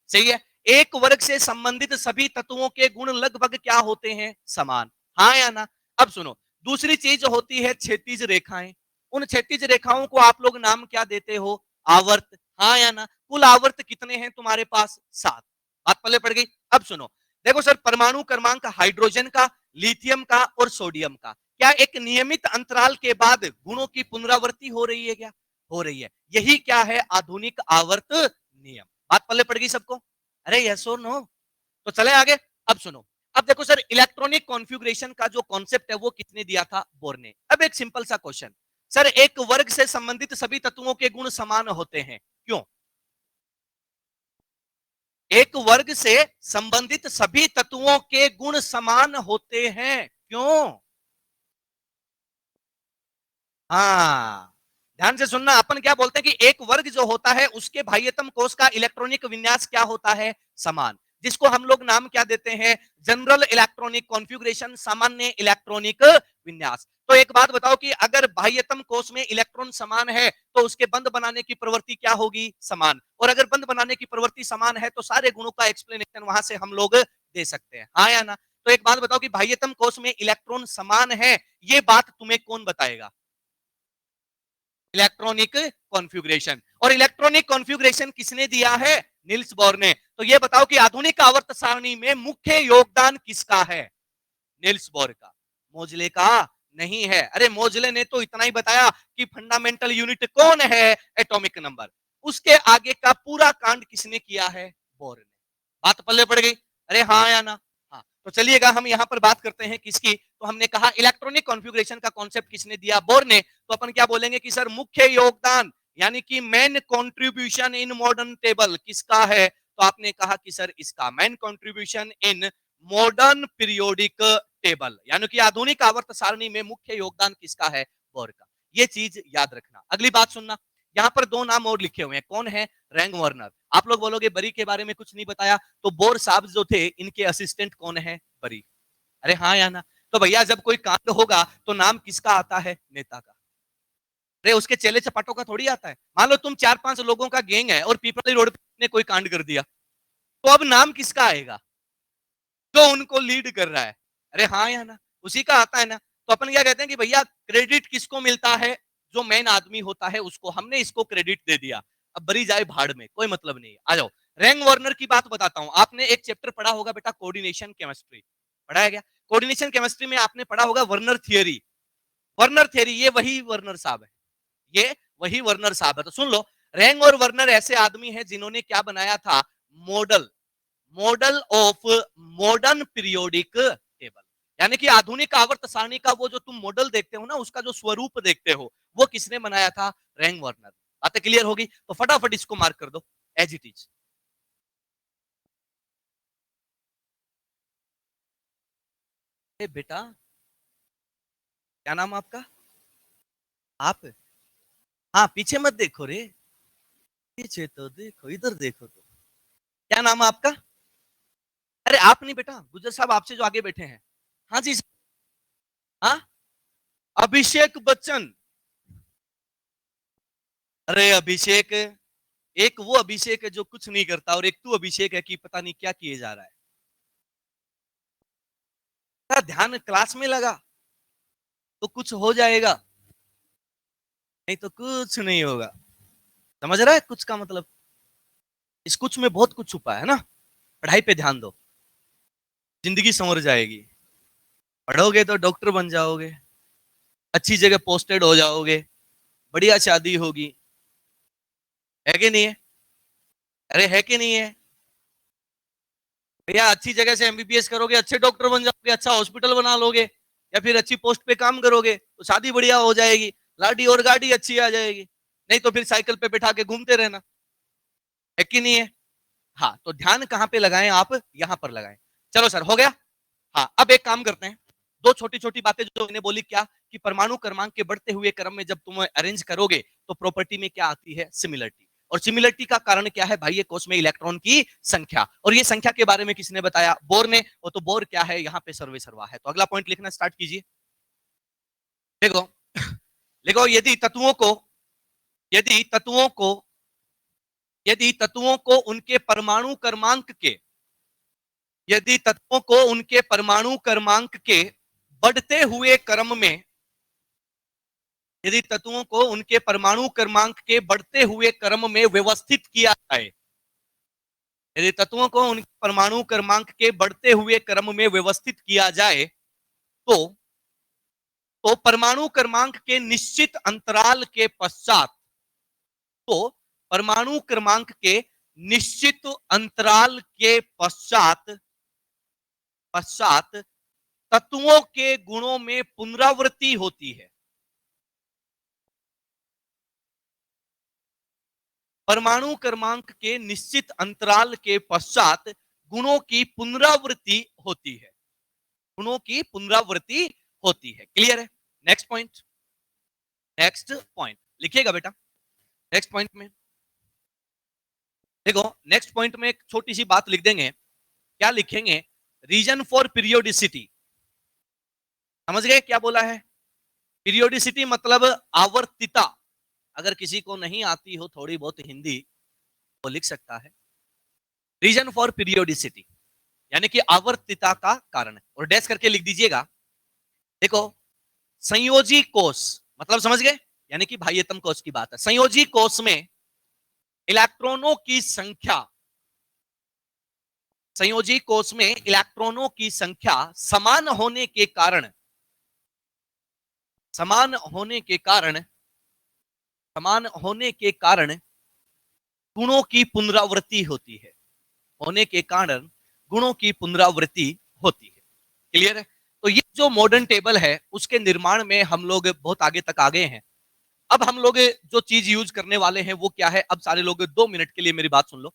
Speaker 1: सही है। एक वर्ग से संबंधित सभी तत्वों के गुण लगभग क्या होते हैं? समान। हाँ या ना? अब सुनो, दूसरी चीज होती है क्षैतिज रेखाएं। उन क्षैतिज रेखाओं को आप लोग नाम क्या देते हो? आवर्त। हाँ या ना? कुल आवर्त कितने हैं तुम्हारे पास? 7। बात पल्ले पड़ गई। अब सुनो, देखो सर, परमाणु क्रमांक हाइड्रोजन का, लिथियम का और सोडियम का क्या एक नियमित अंतराल के बाद गुणों की पुनरावृत्ति हो रही है क्या? हो रही है। यही क्या है? आधुनिक आवर्त नियम। बात पल्ले पड़ गई सबको? अरे यस और नो? तो चले आगे। अब सुनो, अब देखो सर, इलेक्ट्रॉनिक कॉन्फ़िगरेशन का जो कॉन्सेप्ट है वो किसने दिया था? बोर ने। अब एक सिंपल सा क्वेश्चन, सर एक वर्ग से संबंधित सभी तत्वों के गुण समान होते हैं, क्यों? एक वर्ग से संबंधित सभी तत्वों के गुण समान होते हैं, क्यों? हाँ, ध्यान से सुनना। अपन क्या बोलते हैं कि एक वर्ग जो होता है उसके बाह्यतम कोश का इलेक्ट्रॉनिक विन्यास क्या होता है? समान, जिसको हम लोग नाम क्या देते हैं? जनरल इलेक्ट्रॉनिक कॉन्फ़िगरेशन, सामान्य इलेक्ट्रॉनिक विन्यास। तो एक बात बताओ कि अगर बाह्यतम कोश में इलेक्ट्रॉन समान है तो उसके बंध बनाने की प्रवृत्ति क्या होगी? समान। और अगर बंध बनाने की प्रवृत्ति समान है तो सारे गुणों का एक्सप्लेनेशन वहां से हम लोग दे सकते हैं। हाँ या ना? तो एक बात बताओ कि बाह्यतम कोश में इलेक्ट्रॉन समान है, ये बात तुम्हें कौन बताएगा? Electronic configuration. और इलेक्ट्रॉनिक कॉन्फ़िगरेशन किसने दिया है? निल्स बोर ने। तो ये बताओ कि आधुनिक आवर्त सारणी में मुख्य योगदान किसका है? निल्स बोर का। मोजले का नहीं है। अरे मोजले ने तो इतना ही बताया कि फंडामेंटल यूनिट कौन है? Atomic number. उसके आगे का पूरा कांड किसने किया है? बोर ने। बात पल्ले पड़ गई? अरे हाँ या ना? हाँ। तो चलिएगा हम यहां पर बात करते हैं किसकी। तो हमने कहा इलेक्ट्रॉनिक कॉन्फ़िगरेशन का कॉन्सेप्ट किसने दिया? बोर ने। तो अपन क्या बोलेंगे कि सर मुख्य योगदान यानी कि main contribution in modern table किसका है? तो आपने कहा कि सर इसका main contribution in modern periodic table, यानी कि आधुनिक आवर्त सारणी में मुख्य योगदान किसका है? बोर का। ये चीज याद रखना। अगली बात सुनना, यहाँ पर दो नाम और लिखे हुए हैं, कौन है? Wrong Werner. आप लोग बोलोगे बरी के बारे में कुछ नहीं बताया, तो बोर साहब जो थे इनके असिस्टेंट कौन है? बरी। अरे हाँ या ना? तो भैया जब कोई कांड होगा तो नाम किसका आता है? नेता का। अरे उसके चेले चपाटों का थोड़ी आता है। मान लो तुम 4-5 लोगों का गैंग है और पीपली रोड पे कोई कांड कर दिया, तो अब नाम किसका आएगा? जो उनको लीड कर रहा है। अरे हाँ या ना, उसी का आता है ना। तो अपन क्या कहते हैं कि भैया क्रेडिट किसको मिलता है? जो मेन आदमी होता है उसको। हमने इसको क्रेडिट दे दिया, अब बरी जाए भाड़ में, कोई मतलब नहीं। आ जाओ, रैंग वार्नर की बात बताता हूं। आपने एक चैप्टर पढ़ा होगा बेटा, कोऑर्डिनेशन केमिस्ट्री पढ़ा है क्या? कोऑर्डिनेशन केमिस्ट्री में आपने पढ़ा होगा वर्नर थियरी। वर्नर थियरी, ये वही वर्नर साहब है, ये वही वर्नर साहब है। तो सुन लो, रैंग और वर्नर ऐसे आदमी हैं जिन्होंने क्या बनाया था? Model, model of modern periodic table. यानी कि आधुनिक आवर्त सारणी का वो जो तुम मॉडल देखते हो ना, उसका जो स्वरूप देखते हो, वो किसने बनाया था? Wrong Werner. बातें क्लियर होगी? तो फटाफट इसको मार्क कर दो एज इट इज। बेटा, क्या नाम आपका? आप? हाँ, पीछे मत देखो रे, पीछे तो देखो, इधर देखो। तो क्या नाम है आपका? अरे आप नहीं बेटा, गुजर साहब आपसे जो आगे बैठे हैं। हाँ जी। हाँ, अभिषेक बच्चन। अरे अभिषेक, एक वो अभिषेक है जो कुछ नहीं करता, और एक तू अभिषेक है कि पता नहीं क्या किए जा रहा है। तेरा ध्यान क्लास में लगा तो कुछ हो जाएगा, नहीं तो कुछ नहीं होगा। समझ रहा है कुछ का मतलब? इस कुछ में बहुत कुछ छुपा है ना। पढ़ाई पे ध्यान दो, जिंदगी संवर जाएगी। पढ़ोगे तो डॉक्टर बन जाओगे, अच्छी जगह पोस्टेड हो जाओगे, बढ़िया शादी होगी। है कि नहीं है? अरे है कि नहीं है? भैया अच्छी जगह से एमबीबीएस करोगे, अच्छे डॉक्टर बन जाओगे, अच्छा हॉस्पिटल बना लोगे, या फिर अच्छी पोस्ट पे काम करोगे तो शादी बढ़िया हो जाएगी, लाडी और गाड़ी अच्छी आ जाएगी। नहीं तो फिर साइकिल पे बैठा के घूमते रहना। है कि नहीं है? हाँ, तो ध्यान कहाँ पे लगाएं आप? यहाँ पर लगाएं। चलो सर, हो गया। हाँ, अब एक काम करते हैं। दो छोटी छोटी बातें जो मैंने बोली, क्या कि परमाणु क्रमांक के बढ़ते हुए क्रम में जब तुम अरेंज करोगे तो प्रॉपर्टी में क्या आती है? सिमिलरिटी। और सिमिलरिटी का कारण क्या है भाई? ये कोष में इलेक्ट्रॉन की संख्या। और ये संख्या के बारे में किसने बताया? बोर ने। और तो बोर क्या है? यहाँ पे सर्वे सर्वा है। तो अगला पॉइंट लिखना स्टार्ट कीजिए। देखो, देखो, यदि तत्वों को यदि तत्वों को उनके परमाणु क्रमांक के यदि तत्वों को उनके परमाणु क्रमांक के बढ़ते हुए क्रम में यदि तत्वों को उनके परमाणु क्रमांक के बढ़ते हुए क्रम में व्यवस्थित किया जाए, यदि तत्वों को उनके परमाणु क्रमांक के बढ़ते हुए क्रम में व्यवस्थित किया जाए, तो परमाणु क्रमांक के निश्चित अंतराल के पश्चात तो परमाणु क्रमांक के निश्चित अंतराल के पश्चात पश्चात तत्वों के गुणों में पुनरावृत्ति होती है। परमाणु क्रमांक के निश्चित अंतराल के पश्चात गुणों की पुनरावृत्ति होती है। गुणों की पुनरावृत्ति होती है। क्लियर है? नेक्स्ट पॉइंट, नेक्स्ट पॉइंट लिखिएगा बेटा। नेक्स्ट पॉइंट में देखो, नेक्स्ट पॉइंट में एक छोटी सी बात लिख देंगे। क्या लिखेंगे? Reason for periodicity. समझ गए क्या बोला है? पीरियोडिसिटी मतलब आवर्तिता। अगर किसी को नहीं आती हो थोड़ी बहुत हिंदी, वो लिख सकता है रीजन फॉर पीरियोडिसिटी, यानी कि आवर्तिता का कारण। और डैश करके लिख दीजिएगा। देखो, संयोजी कोष मतलब समझ गए, यानी कि बाह्यतम कोष की बात है। संयोजी कोष में इलेक्ट्रॉनों की संख्या, संयोजी कोष में इलेक्ट्रॉनों की संख्या समान होने के कारण समान होने के कारण समान होने के कारण गुणों की पुनरावृत्ति होती है। होने के कारण गुणों की पुनरावृत्ति होती है। क्लियर है? तो ये जो मॉडर्न टेबल है, उसके निर्माण में हम लोग बहुत आगे तक आ गए हैं। अब हम लोग जो चीज यूज करने वाले हैं वो क्या है? अब सारे लोग 2 मिनट के लिए मेरी बात सुन लो।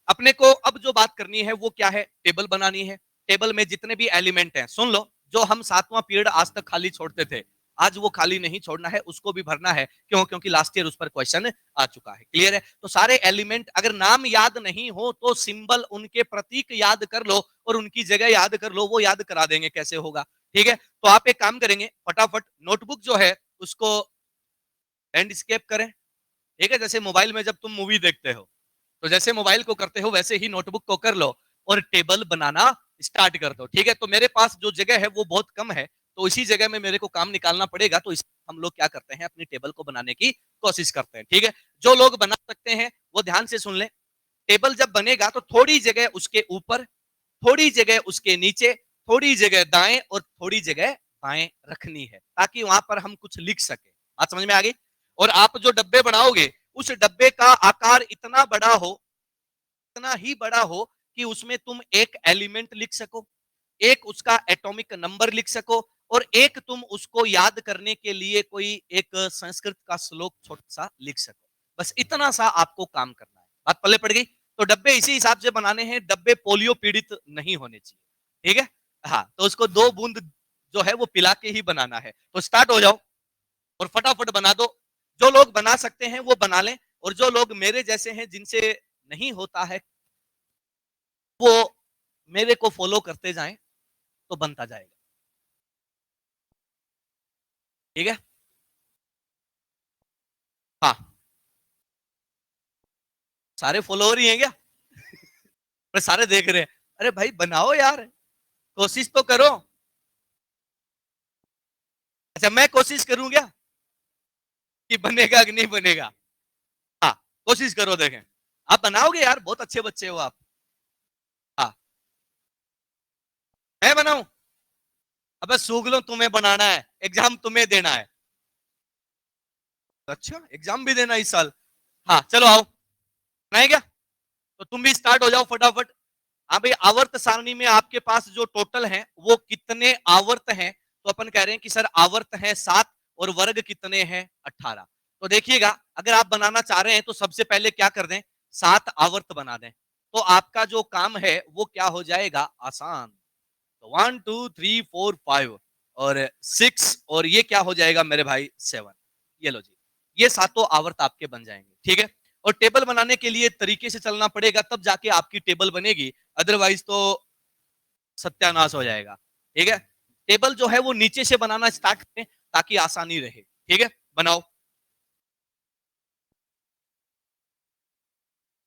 Speaker 1: अपने को अब जो बात करनी है वो क्या है? टेबल बनानी है। टेबल में जितने भी एलिमेंट हैं, सुन लो, जो हम 7वां पीरियड आज तक खाली छोड़ते थे, आज वो खाली नहीं छोड़ना है, उसको भी भरना है। क्यों? क्योंकि लास्ट ईयर उस पर क्वेश्चन आ चुका है। क्लियर है? तो सारे एलिमेंट, अगर नाम याद नहीं हो तो सिंबल, उनके प्रतीक याद कर लो और उनकी जगह याद कर लो, वो याद करा देंगे कैसे होगा। ठीक है? तो आप एक काम करेंगे, फटाफट नोटबुक जो है उसको लैंडस्केप करें, ठीक है। जैसे मोबाइल में जब तुम मूवी देखते हो तो जैसे मोबाइल को करते हो वैसे ही नोटबुक को कर लो और टेबल बनाना स्टार्ट कर दो, ठीक है। तो मेरे पास जो जगह है वो बहुत कम है, तो इसी जगह में मेरे को काम निकालना पड़ेगा, तो इस हम लोग क्या करते हैं, अपनी टेबल को बनाने की कोशिश करते हैं, ठीक है। जो लोग बना सकते हैं वो ध्यान से सुन लें। टेबल जब बनेगा तो थोड़ी जगह उसके ऊपर, थोड़ी जगह उसके नीचे, थोड़ी जगह दाएं और थोड़ी जगह बाएं रखनी है, ताकि वहां पर हम कुछ लिख सके। बात समझ में आ गई? और आप जो डब्बे बनाओगे उस डब्बे का आकार इतना बड़ा हो, इतना ही बड़ा हो कि उसमें तुम एक एलिमेंट लिख सको, एक उसका एटॉमिक नंबर लिख सको, और एक तुम उसको याद करने के लिए कोई एक संस्कृत का श्लोक छोटा सा लिख सको। बस इतना सा आपको काम करना है। बात पल्ले पड़ गई? तो डब्बे इसी हिसाब से बनाने हैं, डब्बे पोलियो पीड़ित नहीं होने चाहिए, ठीक है। हाँ, तो उसको 2 बूंद जो है वो पिला के ही बनाना है। तो स्टार्ट हो जाओ और फटाफट बना दो। जो लोग बना सकते हैं वो बना लें, और जो लोग मेरे जैसे हैं जिनसे नहीं होता है वो मेरे को फॉलो करते जाएं, तो बनता जाएगा, ठीक है। हाँ, सारे फॉलोअर ही हैं क्या? पर सारे देख रहे हैं, अरे भाई बनाओ यार, कोशिश तो करो। अच्छा, मैं कोशिश करूं क्या कि बनेगा कि नहीं बनेगा? हाँ, कोशिश करो, देखें। आप बनाओगे यार, बहुत अच्छे बच्चे हो आप। हाँ, मैं बनाऊं? अबे सूग लो, तुम्हें बनाना है, एग्जाम तुम्हें देना है। अच्छा, एग्जाम भी देना इस साल? हाँ चलो आओ, बनाए क्या? तो तुम भी स्टार्ट हो जाओ फटाफट। हाँ भाई, आवर्त सारणी में आपके पास जो टोटल है वो कितने आवर्त हैं? तो अपन कह रहे हैं कि सर आवर्त है 7 और वर्ग कितने हैं 18। तो देखिएगा, अगर आप बनाना चाह रहे हैं तो सबसे पहले क्या कर दें, 7 आवर्त बना दें, तो आपका जो काम है वो क्या हो जाएगा, आसान। तो 1 2 3 4 5 और 6, और ये क्या हो जाएगा मेरे भाई, 7। ये लो जी, ये सातों आवर्त आपके बन जाएंगे, ठीक है। और टेबल बनाने के लिए तरीके से चलना पड़ेगा, तब जाके आपकी टेबल बनेगी, अदरवाइज तो सत्यानाश हो जाएगा, ठीक है। टेबल जो है वो नीचे से बनाना स्टार्ट करें ताकि आसानी रहे, ठीक है। बनाओ।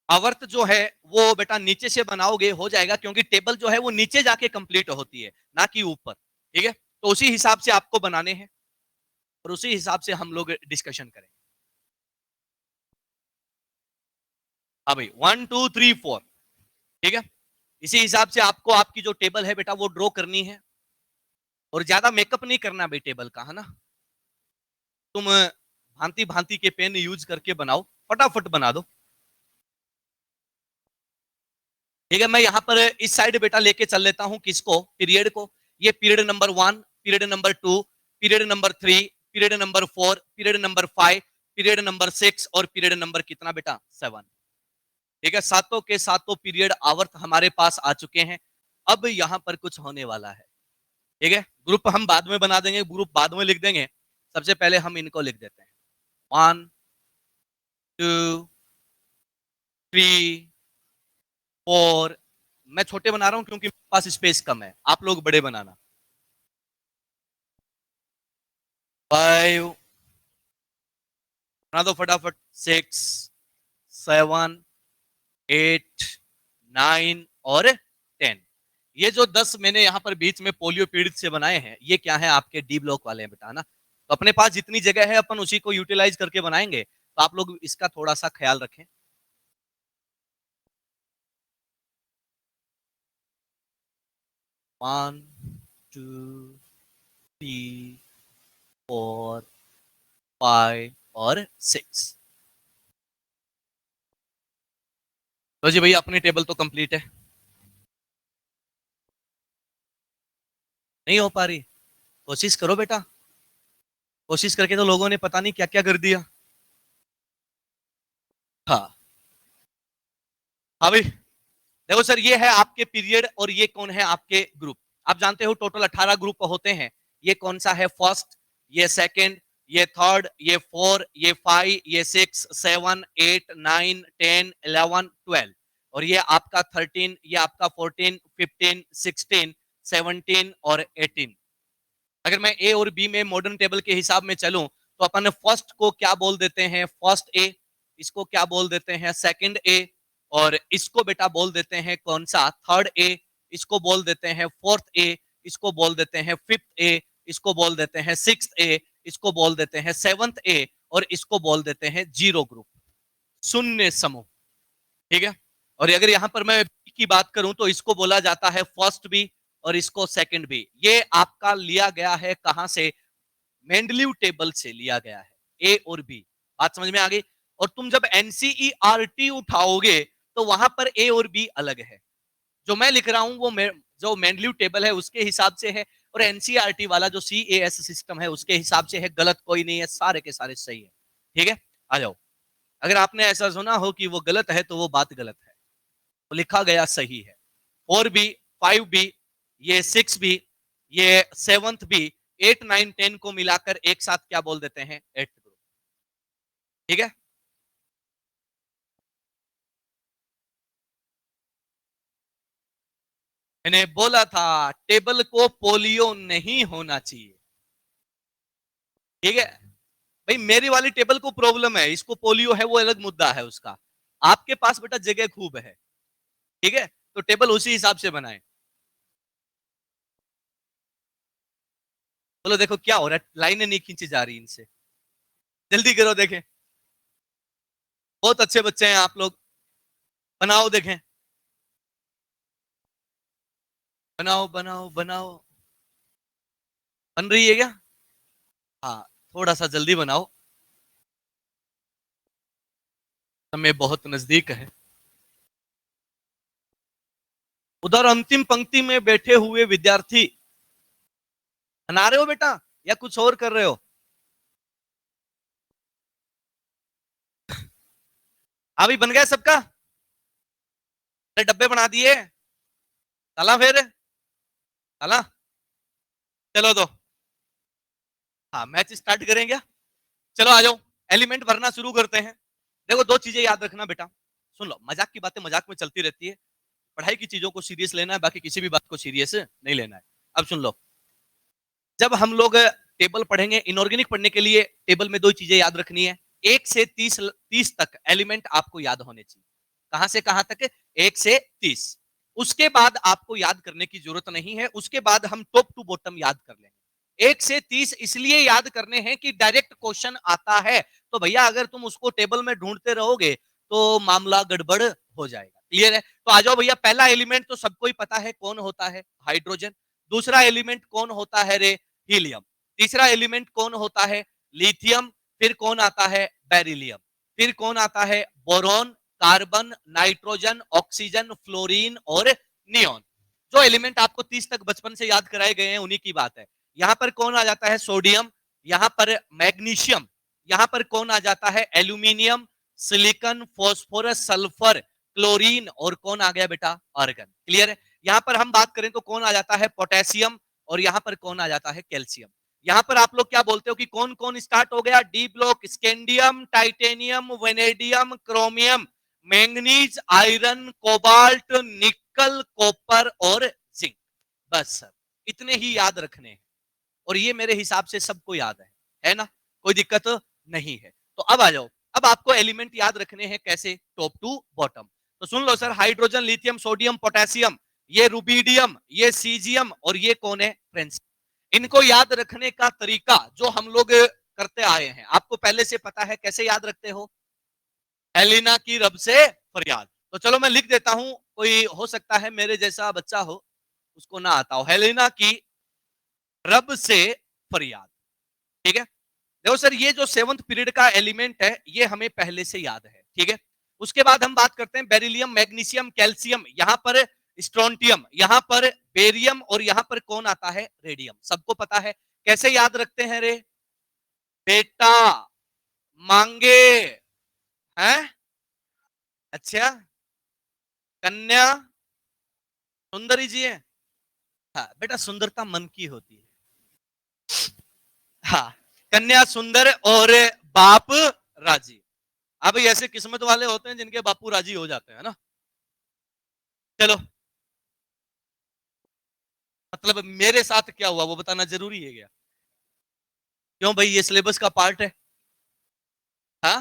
Speaker 1: आवर्त जो है वो बेटा नीचे से बनाओगे हो जाएगा, क्योंकि टेबल जो है वो नीचे जाके कंप्लीट होती है, ना कि ऊपर, ठीक है। तो उसी हिसाब से आपको बनाने हैं और उसी हिसाब से हम लोग डिस्कशन करें। हाँ भाई, 1 2 3 4, ठीक है। इसी हिसाब से आपको आपकी जो टेबल है बेटा वो ड्रॉ करनी है, और ज्यादा मेकअप नहीं करना भाई टेबल का, है ना। तुम भांति भांति के पेन यूज करके बनाओ, फटाफट बना दो, ठीक है। मैं यहाँ पर इस साइड बेटा लेके चल लेता हूँ किसको, पीरियड को। ये period number 1, period number 2, period number 3, period number 4, period number 5, period number 6 और पीरियड नंबर कितना बेटा, 7, ठीक है। सातों के सातों पीरियड आवर्त हमारे पास आ चुके हैं। अब यहाँ पर कुछ होने वाला है, ठीक है। ग्रुप हम बाद में बना देंगे, ग्रुप बाद में लिख देंगे, सबसे पहले हम इनको लिख देते हैं। 1 2 3 4। मैं छोटे बना रहा हूं क्योंकि मेरे पास स्पेस कम है, आप लोग बड़े बनाना। 5, बना दो फटाफट। 6 7 8 9 और 10। ये जो 10 मैंने यहाँ पर बीच में पोलियो पीड़ित से बनाए हैं, ये क्या है, आपके डी ब्लॉक वाले हैं बेटा, ना। तो अपने पास जितनी जगह है अपन उसी को यूटिलाइज करके बनाएंगे, तो आप लोग इसका थोड़ा सा ख्याल रखें। 1 2 3 4 5 और 6। तो जी भैया, अपनी टेबल तो कंप्लीट है। नहीं हो पा रही? कोशिश करो बेटा, कोशिश करके तो लोगों ने पता नहीं क्या क्या कर दिया। हाँ, हाँ भाई, देखो सर, ये है आपके पीरियड और ये कौन है, आपके ग्रुप। आप जानते हो टोटल 18 ग्रुप होते हैं। ये कौन सा है, फर्स्ट, ये सेकंड, ये थर्ड, ये 4, ये 5, ये 6 7 8 9 10 11 12, और ये आपका 13, ये आपका 14 15 16 17 और 18। अगर मैं ए और बी में मॉडर्न टेबल के हिसाब में चलूं तो अपन फर्स्ट को क्या बोल देते हैं, फर्स्ट ए, इसको क्या बोल देते हैं, सेकंड ए, और इसको बेटा बोल देते हैं कौन सा, थर्ड ए, इसको बोल देते हैं फोर्थ ए, इसको बोल देते हैं फिफ्थ ए, इसको बोल देते हैं सिक्स्थ ए, इसको बोल देते हैं सेवंथ ए, और इसको बोल देते हैं जीरो ग्रुप, शून्य समूह। ठीक है। और अगर यहां पर मैं बी की बात करूं तो इसको बोला जाता है फर्स्ट बी और इसको सेकंड बी। ये आपका लिया गया है कहां से, मेंडलीव टेबल से लिया गया है, ए और बी। बात समझ में आ गई। और तुम जब एनसीईआरटी उठाओगे तो वहां पर ए और बी अलग है। जो मैं लिख रहा हूं वो जो मेंडलीव टेबल है उसके हिसाब से है, और एनसीईआरटी वाला जो सीएएस सिस्टम है उसके हिसाब से है। गलत कोई नहीं है, सारे के सारे सही है। ठीक है, आ जाओ। अगर आपने ऐसा सुना हो कि वो गलत है तो वो बात गलत है, तो लिखा गया सही है। 4B, 5B, ये 6B, ये 7th B, 8, 9, 10 को मिलाकर एक साथ क्या बोल देते हैं, 8th ग्रुप। ठीक है। मैंने बोला था टेबल को पोलियो नहीं होना चाहिए। ठीक है भाई, मेरी वाली टेबल को प्रॉब्लम है, इसको पोलियो है वो अलग मुद्दा है उसका। आपके पास बेटा जगह खूब है। ठीक है, तो टेबल उसी हिसाब से बनाए। बोलो देखो क्या हो रहा है, लाइनें नहीं खींची जा रही इनसे, जल्दी करो देखें। बहुत अच्छे बच्चे हैं आप लोग, बनाओ देखें, बनाओ बनाओ बनाओ। बन रही है क्या? हाँ, थोड़ा सा जल्दी बनाओ, समय बहुत नजदीक है। उधर अंतिम पंक्ति में बैठे हुए विद्यार्थी बना रहे हो बेटा या कुछ और कर रहे हो? अभी बन गया सबका? डब्बे बना दिए? चला फिर, चला, चलो तो हाँ मैच स्टार्ट करेंगे। चलो आ जाओ, एलिमेंट भरना शुरू करते हैं। देखो दो चीजें याद रखना बेटा, सुन लो, मजाक की बातें मजाक में चलती रहती है, पढ़ाई की चीजों को सीरियस लेना है, बाकी किसी भी बात को सीरियस नहीं लेना है। अब सुन लो, जब हम लोग टेबल पढ़ेंगे, इनऑर्गेनिक पढ़ने के लिए टेबल में दो चीजें याद रखनी है। 1 से 30 तक एलिमेंट आपको याद होने चाहिए। कहां से कहां तक? 1 से 30। उसके बाद आपको याद करने की जरूरत नहीं है, उसके बाद हम टॉप टू बॉटम याद कर लेंगे। 1 से 30 इसलिए याद करने हैं कि डायरेक्ट क्वेश्चन आता है, तो भैया अगर तुम उसको टेबल में ढूंढते रहोगे तो मामला गड़बड़ हो जाएगा। क्लियर है? तो आ जाओ भैया, पहला एलिमेंट तो सबको ही पता है कौन होता है, हाइड्रोजन। दूसरा एलिमेंट कौन होता है रे, हीलियम। तीसरा एलिमेंट कौन होता है, लिथियम। फिर कौन आता है, बेरिलियम। फिर कौन आता है, boron, carbon, nitrogen, oxygen, fluorine और नियोन। जो एलिमेंट आपको 30 तक बचपन से याद कराए गए हैं उन्हीं की बात है। यहां पर कौन आ जाता है, सोडियम। यहां पर मैग्नीशियम। यहां पर कौन आ जाता है, aluminium, silicon, phosphorus, sulphur, chlorine, और कौन आ गया बेटा, आर्गन। क्लियर है? यहां पर हम बात करें तो कौन आ जाता है, पोटेशियम, और यहां पर कौन आ जाता है, कैल्शियम। यहां पर आप लोग क्या बोलते हो कि कौन कौन स्टार्ट हो गया, D block, scandium, titanium, vanadium, chromium, manganese, iron, cobalt, निकल, कॉपर और जिंक। बस सर, इतने ही याद रखने हैं, और ये मेरे हिसाब से सबको याद है ना, कोई दिक्कत नहीं है। तो अब आ जाओ, अब आपको एलिमेंट याद रखने हैं कैसे, टॉप टू बॉटम। तो सुन लो sir, hydrogen, lithium, sodium, potassium, ये रुबीडियम, ये सीजियम, और ये कौन है, फ्रेंड्स। इनको याद रखने का तरीका जो हम लोग करते आए हैं, आपको पहले से पता है, कैसे याद रखते हो, हेलिना की रब से फरियाद। तो चलो मैं लिख देता हूं, कोई हो सकता है मेरे जैसा बच्चा हो उसको ना आता हो, हेलिना की रब से फरियाद। ठीक है। देखो सर, ये जो 7th पीरियड का एलिमेंट है ये हमें पहले से याद है। ठीक है। उसके बाद हम बात करते हैं बेरिलियम, मैग्नीशियम, कैल्शियम, यहां पर स्ट्रोंटियम, यहां पर बेरियम, और यहां पर कौन आता है, रेडियम। सबको पता है कैसे याद रखते हैं रे बेटा, मांगे हैं, अच्छा, कन्या सुंदरी जी है। हाँ बेटा, सुंदरता मन की होती है। हाँ, कन्या सुंदर और बाप राजी। अब ऐसे किस्मत वाले होते हैं जिनके बापू राजी हो जाते हैं ना। चलो, मतलब मेरे साथ क्या हुआ वो बताना जरूरी है क्या? क्यों भाई, ये सिलेबस का पार्ट है। हाँ,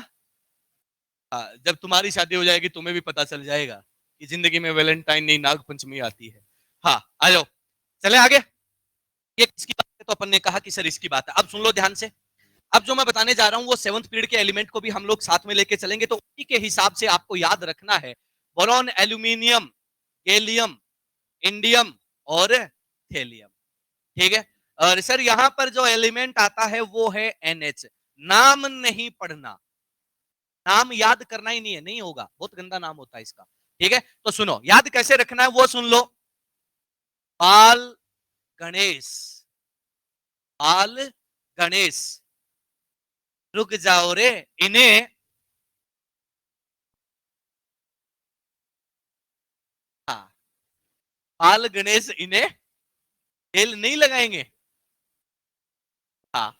Speaker 1: हाँ, जब तुम्हारी शादी हो जाएगी तुम्हें भी पता चल जाएगा कि जिंदगी में वैलेंटाइन नहीं नाग पंचमी आती है। हाँ, आ जाओ, चले आगे। ये किसकी बात है, तो अपन ने कहा कि सर इसकी बात है। अब सुन लो ध्यान से। अब जो मैं बताने जा रहा हूं वो सेवंथ पीरियड के एलिमेंट को भी हम लोग साथ में लेके चलेंगे, तो उसी के हिसाब से आपको याद रखना है। बोरॉन, एल्यूमिनियम, गैलियम, इंडियम और थेलियम। ठीक है। और सर यहां पर जो एलिमेंट आता है वो है NH। नाम नहीं पढ़ना, नाम याद करना ही नहीं है, नहीं होगा, बहुत गंदा नाम होता है इसका। ठीक है, तो सुनो, याद कैसे रखना है वो सुन लो। बाल गणेश, बाल गणेश, रुक जाओ रे, इन्हें, हाँ, बाल गणेश इन्हें तेल नहीं लगाएंगे। हाँ,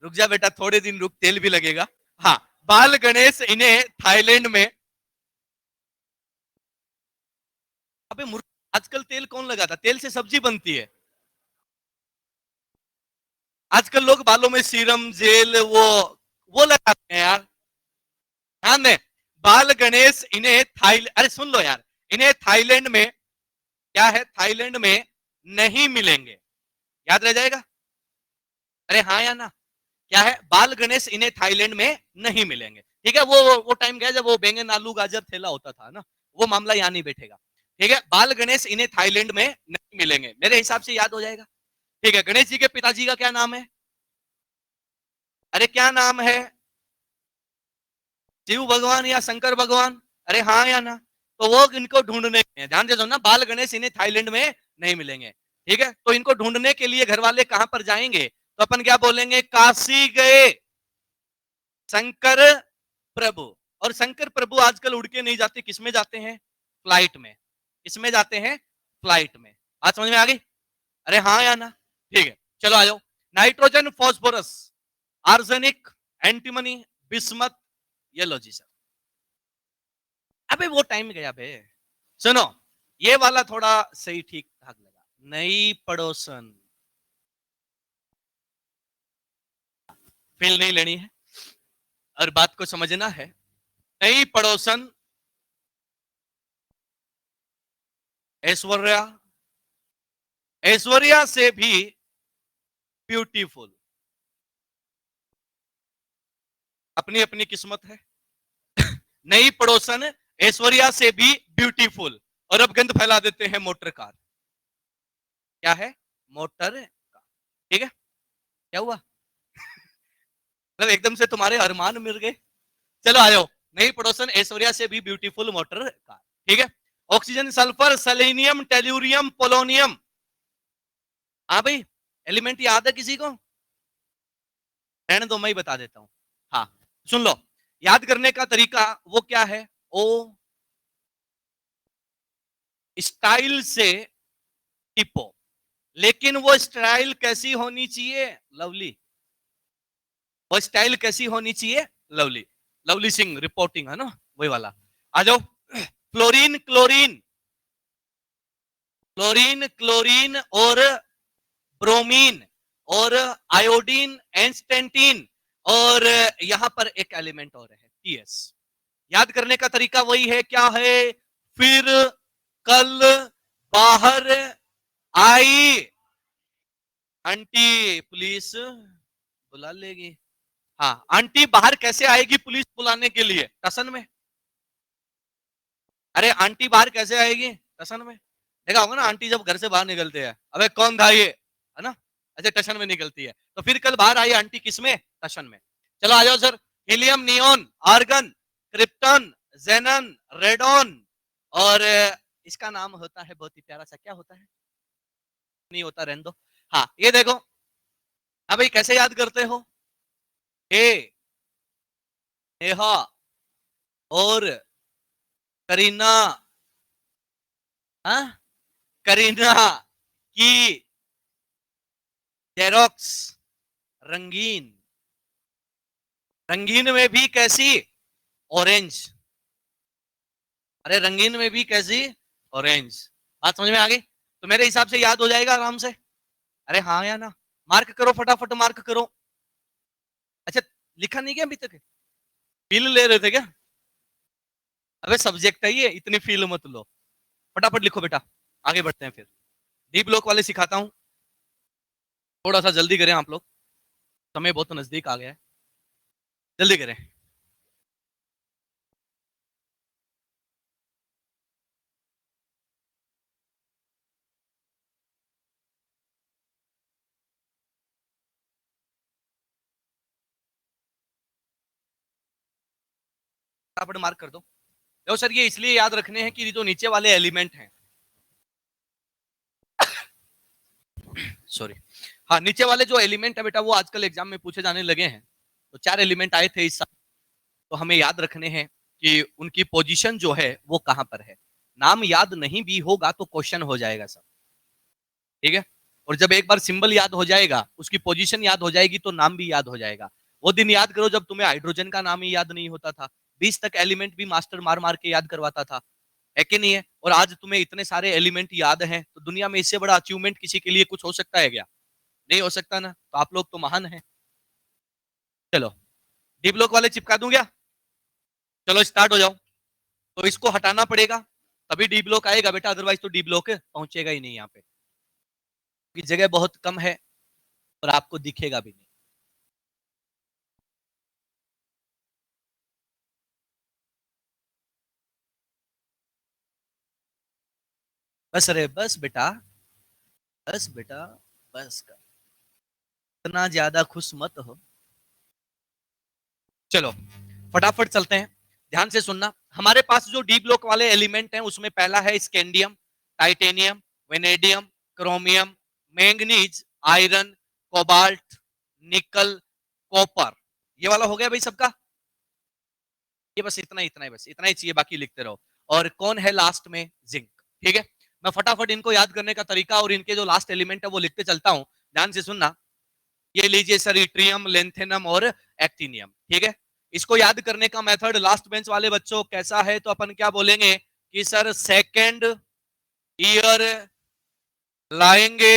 Speaker 1: रुक जा बेटा, थोड़े दिन रुक, तेल भी लगेगा। हाँ, बाल गणेश इन्हें थाईलैंड में, अबे आजकल तेल कौन लगाता, तेल से सब्जी बनती है। आजकल लोग बालों में सीरम जेल वो लगाते हैं यार। ध्यान दे, बाल गणेश इन्हें थाईलैंड, अरे सुन लो यार, इन्हें थाईलैंड में, क्या है, थाईलैंड में नहीं मिलेंगे। याद रह जाएगा। अरे हाँ या ना, क्या है, बाल गणेश इन्हें थाईलैंड में नहीं मिलेंगे। ठीक है, वो टाइम गया जब वो बैंगन आलू गाजर थैला होता था ना, वो मामला यहाँ नहीं बैठेगा। ठीक है, बाल गणेश इन्हें थाईलैंड में नहीं मिलेंगे, मेरे हिसाब से याद हो जाएगा। ठीक है, गणेश जी के पिताजी का क्या नाम है, अरे क्या नाम है, शिव भगवान या शंकर भगवान, अरे हाँ या ना। तो वो इनको ढूंढने हैं, ध्यान दे दो ना, बाल गणेश इन्हें थाईलैंड में नहीं मिलेंगे। ठीक है, तो इनको ढूंढने के लिए घर वाले कहां पर जाएंगे, तो अपन क्या बोलेंगे, काशी गए शंकर प्रभु। और शंकर प्रभु आजकल उड़ के नहीं जाते, किसमें जाते हैं, फ्लाइट में। किसमें जाते हैं, फ्लाइट में। बात समझ में आ गई, अरे हाँ या ना। ठीक है, चलो आ जाओ। Nitrogen, phosphorus, arsenic, antimony, bismuth, ये लो जी सर। अबे वो टाइम गया बे। सुनो, ये वाला थोड़ा सही ठीक ठाक लगा, नई पड़ोसन, फेल नहीं लेनी है और बात को समझना है। नई पड़ोसन, ऐश्वर्या, ऐश्वर्या से भी ब्यूटीफुल, अपनी अपनी किस्मत है। नई पड़ोसन, ऐश्वर्या से भी ब्यूटीफुल, और अब गंद फैला देते हैं मोटर कार। क्या है, मोटर कार। ठीक है, क्या हुआ, मतलब एकदम से तुम्हारे अरमान मिल गए। चलो आ जाओ, नई पड़ोसन, ऐश्वर्या से भी ब्यूटीफुल मोटर कार। ठीक है, oxygen, sulphur, selenium, tellurium, polonium. हाँ भाई, एलिमेंट याद है किसी को, रहने दो मैं ही बता देता हूं। हाँ, सुन लो, याद करने का तरीका वो क्या है, ओ स्टाइल से टिपो, लेकिन वो स्टाइल कैसी होनी चाहिए, लवली। वो स्टाइल कैसी होनी चाहिए, लवली। लवली सिंह रिपोर्टिंग है ना, वही वाला। आ जाओ, फ्लोरीन, क्लोरीन, क्लोरीन, क्लोरीन और ब्रोमीन और आयोडीन, एंस्टेंटीन, और यहां पर एक एलिमेंट और है, टीएस। याद करने का तरीका वही है, क्या है, फिर, कल, बाहर, आई, आंटी पुलिस बुला लेगी। हाँ, आंटी बाहर कैसे आएगी पुलिस बुलाने के लिए, टसन में। अरे आंटी बाहर कैसे आएगी, टसन में। देखा होगा ना, आंटी जब घर से बाहर निकलते हैं, अबे कौन था ये, है ना, ऐसे टशन में निकलती है। तो फिर कल बाहर आई आंटी किसमें, टशन में। चलो आ जाओ sir, helium, neon, argon, krypton, xenon, radon, और इसका नाम होता है बहुत ही प्यारा सा, क्या होता है, नहीं होता, रहने दो। हाँ, ये देखो, अब भाई कैसे याद करते हो, ए, नेहा और करीना, हाँ, करीना की जेरोक्स, रंगीन, रंगीन में भी कैसी, ऑरेंज, अरे रंगीन में भी कैसी, ऑरेंज। बात समझ में आ गई, तो मेरे हिसाब से याद हो जाएगा आराम से। अरे हाँ या ना, मार्क करो फटाफट, मार्क करो। अच्छा, लिखा नहीं क्या अभी तक? फील ले रहे थे क्या? अबे सब्जेक्ट है ये, इतनी फील मत लो। फटाफट लिखो बेटा, आगे बढ़ते हैं फिर। डी ब्लॉक वाले सिखाता हूँ, थोड़ा सा जल्दी करें आप लोग, समय बहुत नजदीक आ गया है, जल्दी करें। फटाफट मार्क कर दो। देखो सर, ये इसलिए याद रखने हैं कि जो नीचे वाले एलिमेंट हैं, सॉरी, हाँ, नीचे वाले जो एलिमेंट है बेटा, वो आजकल एग्जाम में पूछे जाने लगे हैं। तो 4 एलिमेंट आए थे इस साल, तो हमें याद रखने हैं कि उनकी पोजीशन जो है वो कहां पर है। नाम याद नहीं भी होगा तो क्वेश्चन हो जाएगा सब, ठीक है। और जब एक बार सिंबल याद हो जाएगा, उसकी पोजीशन याद हो जाएगी, तो नाम भी याद हो जाएगा। वो दिन याद करो जब तुम्हें हाइड्रोजन का नाम ही याद नहीं होता था, 20 तक एलिमेंट भी मास्टर मार मार के याद करवाता था, है कि नहीं है? और आज तुम्हें इतने सारे एलिमेंट याद हैं, तो दुनिया में इससे बड़ा अचीवमेंट किसी के लिए कुछ हो सकता है क्या? नहीं हो सकता ना। तो आप लोग तो महान हैं। चलो, डी ब्लॉक वाले चिपका दूं क्या? चलो स्टार्ट हो जाओ। तो इसको हटाना पड़ेगा, तभी डी ब्लॉक आएगा बेटा, अदरवाइज तो डी ब्लॉक पहुंचेगा ही नहीं यहाँ पे, क्योंकि जगह बहुत कम है और आपको दिखेगा भी नहीं। बस रे बस बेटा, बस बेटा, बस कर, इतना ज्यादा खुश मत हो। चलो फटाफट चलते हैं, ध्यान से सुनना। हमारे पास जो डी ब्लॉक वाले एलिमेंट हैं, उसमें पहला है scandium, titanium, vanadium, chromium, manganese, iron, cobalt, निकल, कॉपर। ये वाला हो गया भाई सबका। ये बस इतना ही, इतना ही, बस इतना ही चाहिए, बाकी लिखते रहो। और कौन है लास्ट में? जिंक। ठीक है, मैं फटाफट इनको याद करने का तरीका और इनके जो लास्ट एलिमेंट है वो लिखते चलता हूं, ध्यान से सुनना। ये लीजिए सर, इट्रियम, लेंथेनम और एक्टिनियम। ठीक है, इसको याद करने का मेथड लास्ट बेंच वाले बच्चों कैसा है? तो अपन क्या बोलेंगे कि सर सेकेंड ईयर लाएंगे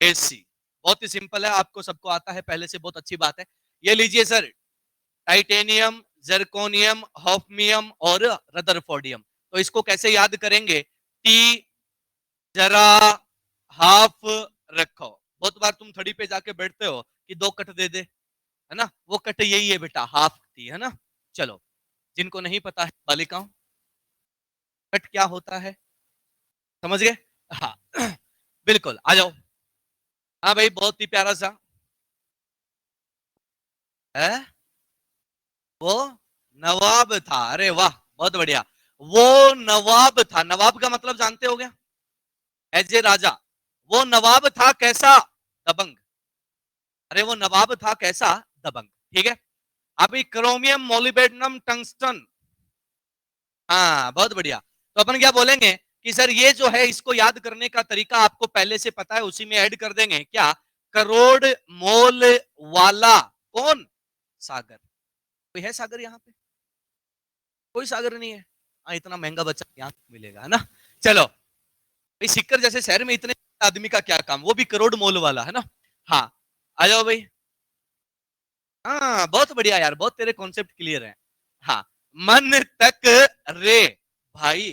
Speaker 1: एसी। बहुत ही सिंपल है, आपको सबको आता है पहले से, बहुत अच्छी बात है। ये लीजिए सर, टाइटेनियम, जर्कोनियम, हॉफमियम और रदरफोर्डियम। तो इसको कैसे याद करेंगे? टी जरा हाफ रखो। बहुत बार तुम थड़ी पे जाके बैठते हो कि 2 कट दे दे, है ना? वो कट यही है बेटा, हाफ टी, है ना? चलो, जिनको नहीं पता है बालिकाओं, कट क्या होता है समझ गए? हाँ बिल्कुल, आ जाओ। हाँ भाई, बहुत ही प्यारा सा है वो, नवाब था। अरे वाह, बहुत बढ़िया। वो नवाब था, नवाब का मतलब जानते हो क्या? एज ए राजा। वो नवाब था कैसा? दबंग। अरे वो नवाब था कैसा? दबंग। ठीक है, अभी क्रोमियम, मोलिबेडनम, टंगस्टन। हाँ बहुत बढ़िया। तो अपन क्या बोलेंगे कि सर ये जो है, इसको याद करने का तरीका आपको पहले से पता है, उसी में ऐड कर देंगे क्या? करोड़ मोल वाला कौन? सागर। कोई है सागर यहाँ पे? कोई सागर नहीं है। हाँ, इतना महंगा बच्चा यहाँ मिलेगा, है ना? चलो भाई, सिक्कर जैसे शहर में इतने आदमी का क्या काम, वो भी करोड़ मोल वाला, है ना? हाँ, आ जाओ भाई। हाँ बहुत बढ़िया यार, बहुत तेरे कॉन्सेप्ट क्लियर है। हाँ, मन तक रे भाई,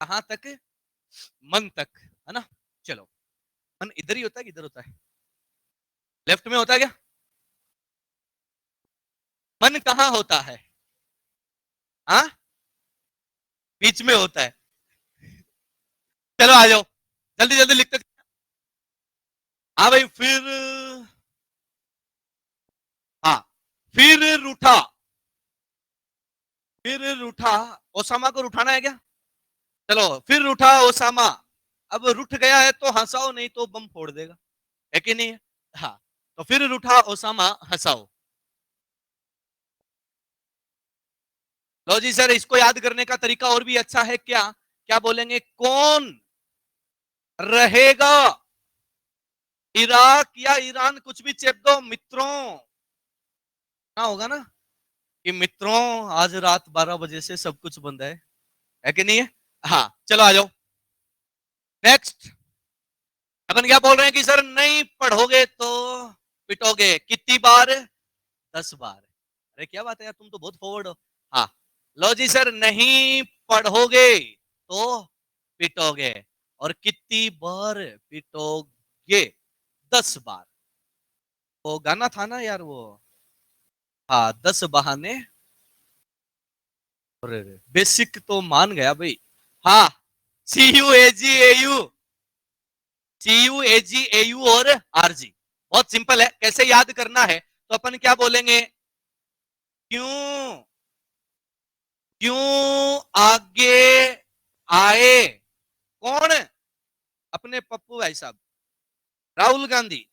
Speaker 1: कहां तक? मन तक, है ना? चलो, मन इधर ही होता है कि इधर होता है? लेफ्ट में होता है क्या? मन कहाँ होता है? हाँ, बीच में होता है। चलो आ जाओ, जल्दी जल्दी लिखते। हाँ भाई, हाँ, फिर रूठा, फिर रूठा। ओसामा को रुठाना है क्या? चलो, फिर रूठा ओसामा। अब रुठ गया है तो हंसाओ, नहीं तो बम फोड़ देगा, है कि नहीं है? हाँ, तो फिर रूठा ओसामा, हंसाओ। लो जी सर, इसको याद करने का तरीका और भी अच्छा है क्या? क्या बोलेंगे? कौन रहेगा इराक या ईरान, कुछ भी चेप दो मित्रों। ना होगा ना कि मित्रों, आज रात 12 बजे से सब कुछ बंद है कि नहीं है? हाँ, चलो आ जाओ नेक्स्ट। अपन क्या बोल रहे हैं कि सर नहीं पढ़ोगे तो पिटोगे कितनी बार? 10 बार। अरे क्या बात है यार, तुम तो बहुत फॉरवर्ड हो। हाँ, लो जी सर, नहीं पढ़ोगे तो पिटोगे। और कितनी बार पिटोगे? 10 बार। वो गाना था ना यार वो, हाँ 10 बहाने। बेसिक तो मान गया भाई। हाँ, CUAGAU, CUAGAU और RG। बहुत सिंपल है, कैसे याद करना है? तो अपन क्या बोलेंगे? क्यों, क्यों आगे आए? कौन? अपने पप्पू भाई साहब, राहुल गांधी।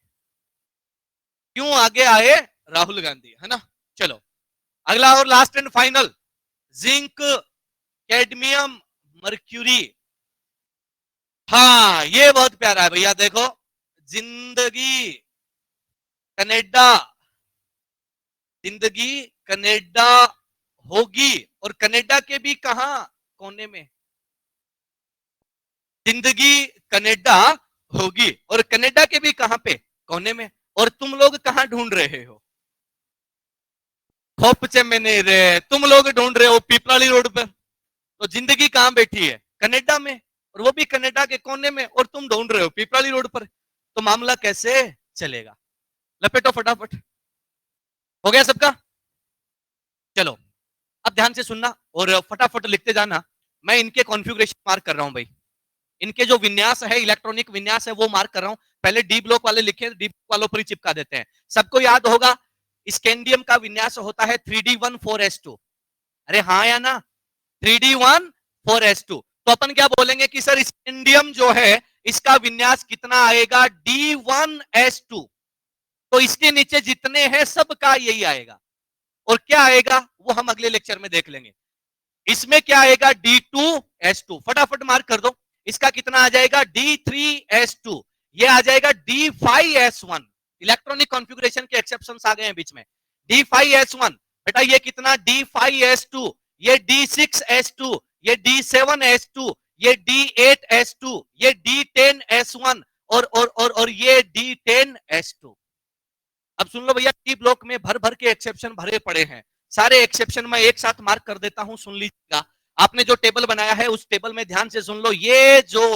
Speaker 1: क्यों आगे आए? राहुल गांधी, है ना। चलो अगला और last and final, zinc, cadmium, mercury. हाँ ये बहुत प्यारा है भैया, देखो, जिंदगी कनाडा, जिंदगी कनाडा होगी। और कनाडा के भी कहा कोने में? जिंदगी कनाडा होगी और कनाडा के भी कहां पे? कोने में। और तुम लोग कहां ढूंढ रहे हो? खोपचे में नहीं रहे, तुम लोग ढूंढ रहे हो पीपलाड़ी रोड पर। तो जिंदगी कहां बैठी है? कनाडा में, और वो भी कनाडा के कोने में, और तुम ढूंढ रहे हो पीपलाड़ी रोड पर। तो मामला कैसे चलेगा? लपेटो फटाफट। हो गया सबका? चलो अब ध्यान से सुनना और फटाफट लिखते जाना। मैं इनके कॉन्फ़िगरेशन मार्क कर रहा हूं भाई, इनके जो विन्यास है, इलेक्ट्रॉनिक विन्यास है, वो मार्क कर रहा हूं। पहले डी ब्लॉक वाले लिखे, डी ब्लॉक वालों पर ही चिपका देते हैं। सबको याद होगा स्कैंडियम का विन्यास होता है 3D1 4s2। अरे हाँ या ना? 3D1 4s2। तो अपन क्या बोलेंगे कि सर स्कैंडियम जो है इसका विन्यास कितना आएगा? D1s2। तो इसके नीचे जितने हैं सबका यही आएगा। और क्या आएगा वो हम अगले लेक्चर में देख लेंगे। इसमें क्या आएगा? D2s2। फटाफट मार्क कर दो। इसका कितना आ जाएगा? D3s2। ये आ जाएगा D5s1। इलेक्ट्रॉनिक कॉन्फ़िगरेशन के एक्सेप्शंस आ गए हैं बीच में। D5s1 बेटा ये कितना? D5s2। ये D6s2, ये D7s2, ये D8s2, ये D10s1 और ये D10s2। अब सुन लो भैया, टी ब्लॉक में भर भर के एक्सेप्शन भरे पड़े हैं। सारे एक्सेप्शन मैं एक साथ मार्क कर देता हूं, सुन लीजिएगा। आपने जो टेबल बनाया है उस टेबल में ध्यान से सुन लो। ये जो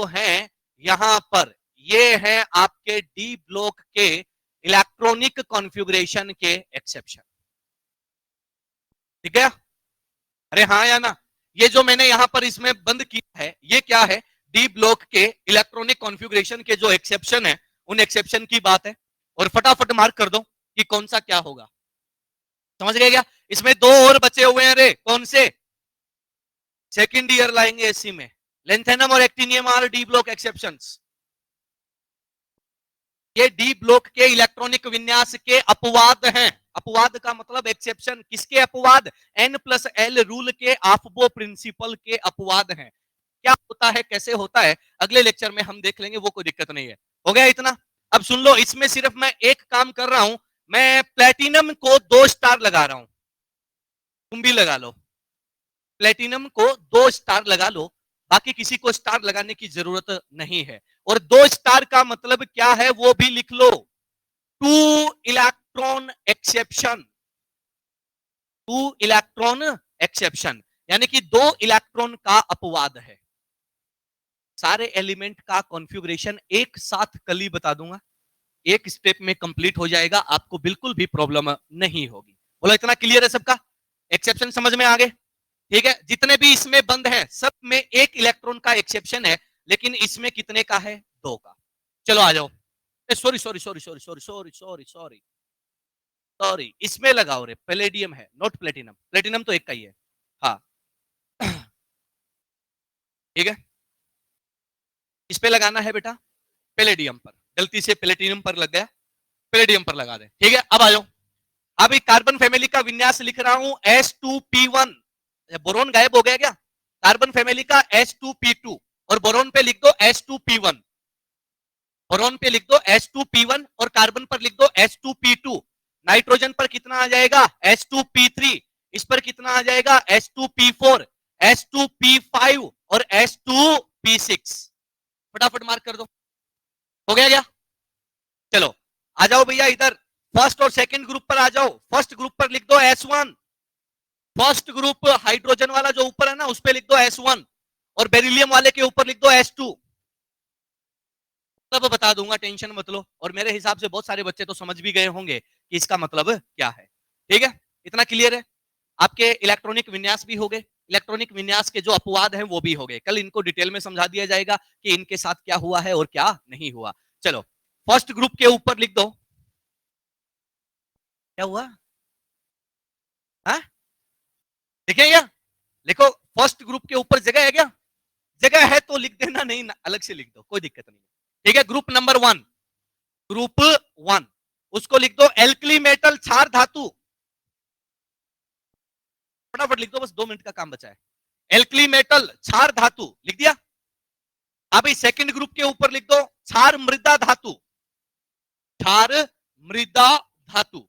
Speaker 1: है यहां पर, ये है आपके डी ब्लॉक के इलेक्ट्रॉनिक कॉन्फ़िगरेशन के एक्सेप्शन। ठीक है? अरे हाँ या ना? ये जो मैंने यहां पर इसमें बंद किया है, ये क्या है? डी ब्लॉक के इलेक्ट्रॉनिक कॉन्फ़िगरेशन के जो एक्सेप्शन है, उन एक्सेप्शन की बात है। और फटाफट मार्क कर दो कि कौन सा क्या होगा। समझ गए क्या? इसमें दो और बचे हुए हैं। रे कौन से? सेकंड ईयर लाएंगे एससी में। लेंथेनम और actinium R D block exceptions. ये डी ब्लॉक के इलेक्ट्रॉनिक विन्यास के अपवाद हैं। अपवाद का मतलब एक्सेप्शन। किसके अपवाद? N+L रूल के, आफबो प्रिंसिपल के अपवाद हैं। क्या होता है, कैसे होता है, अगले लेक्चर में हम देख लेंगे, वो कोई दिक्कत नहीं है। हो गया इतना? अब सुन लो, इसमें सिर्फ मैं एक काम कर रहा हूं, मैं प्लेटिनम को 2 स्टार लगा रहा हूं। तुम भी लगा लो, प्लेटिनम को 2 स्टार लगा लो, बाकी किसी को स्टार लगाने की जरूरत नहीं है। और 2 स्टार का मतलब क्या है वो भी लिख लो। 2 इलेक्ट्रॉन एक्सेप्शन। 2 इलेक्ट्रॉन एक्सेप्शन यानी कि 2 इलेक्ट्रॉन का अपवाद है। सारे एलिमेंट का कॉन्फ़िगरेशन एक साथ कल ही बता दूंगा, एक स्टेप में कंप्लीट हो जाएगा, आपको बिल्कुल भी प्रॉब्लम नहीं होगी। बोला इतना क्लियर है सबका? एक्सेप्शन समझ में आ गए? ठीक है, जितने भी इसमें बंद हैं सब में एक इलेक्ट्रॉन का एक्सेप्शन है, लेकिन इसमें कितने का है? 2 का। चलो आ जाओ। Sorry sorry sorry sorry sorry sorry sorry sorry sorry, इसमें लगाओ रे, पैलेडियम है नॉट प्लेटिनम। प्लेटिनम तो एक का ही है। हाँ ठीक है, इस पे लगाना है बेटा पैलेडियम पर। गलती से प्लेटिनम पर लग गया, पैलेडियम पर लगा दे। ठीक है, अब आ जाओ। अब एक कार्बन फैमिली का विन्यास लिख रहा हूं, S2P1। बोरोन गायब हो गया क्या? कार्बन फैमिली का S2P2 और बोरोन पे लिख दो S2P1। बोरोन पे लिख दो S2P1 और कार्बन पर लिख दो S2P2। नाइट्रोजन पर कितना आ जाएगा? S2P3। इस पर कितना आ जाएगा? S2P4, S2P5 और S2P6। फटाफट मार्क कर दो। हो गया क्या? चलो आ जाओ भैया इधर, फर्स्ट और सेकंड ग्रुप पर आ जाओ। फर्स्ट ग्रुप पर लिख दो S1, फर्स्ट ग्रुप हाइड्रोजन वाला जो ऊपर है ना उस पर लिख दो S1, और बेरिलियम वाले के ऊपर लिख दो S2। तब बता दूंगा, टेंशन मत लो। और मेरे हिसाब से बहुत सारे बच्चे तो समझ भी गए होंगे कि इसका मतलब क्या है। ठीक है, इतना क्लियर है। आपके इलेक्ट्रॉनिक विन्यास भी हो गए, इलेक्ट्रॉनिक विन्यास के जो अपवाद हैं वो भी हो गए। कल इनको डिटेल में समझा दिया जाएगा कि इनके साथ क्या हुआ है और क्या नहीं हुआ। चलो फर्स्ट ग्रुप के ऊपर लिख दो, क्या हुआ? हाँ लिखे क्या? लिखो, फर्स्ट ग्रुप के ऊपर जगह है क्या? जगह है तो लिख देना, नहीं ना अलग से लिख दो, कोई दिक्कत नहीं। ठीक है, ग्रुप नंबर 1, ग्रुप 1 उसको लिख दो एल्कली मेटल क्षार धातु। फटाफट लिख दो, बस 2 मिनट का काम बचा है। एल्कली मेटल क्षार धातु लिख दिया। अभी सेकंड ग्रुप के ऊपर लिख दो क्षार मृदा धातु, क्षार मृदा धातु।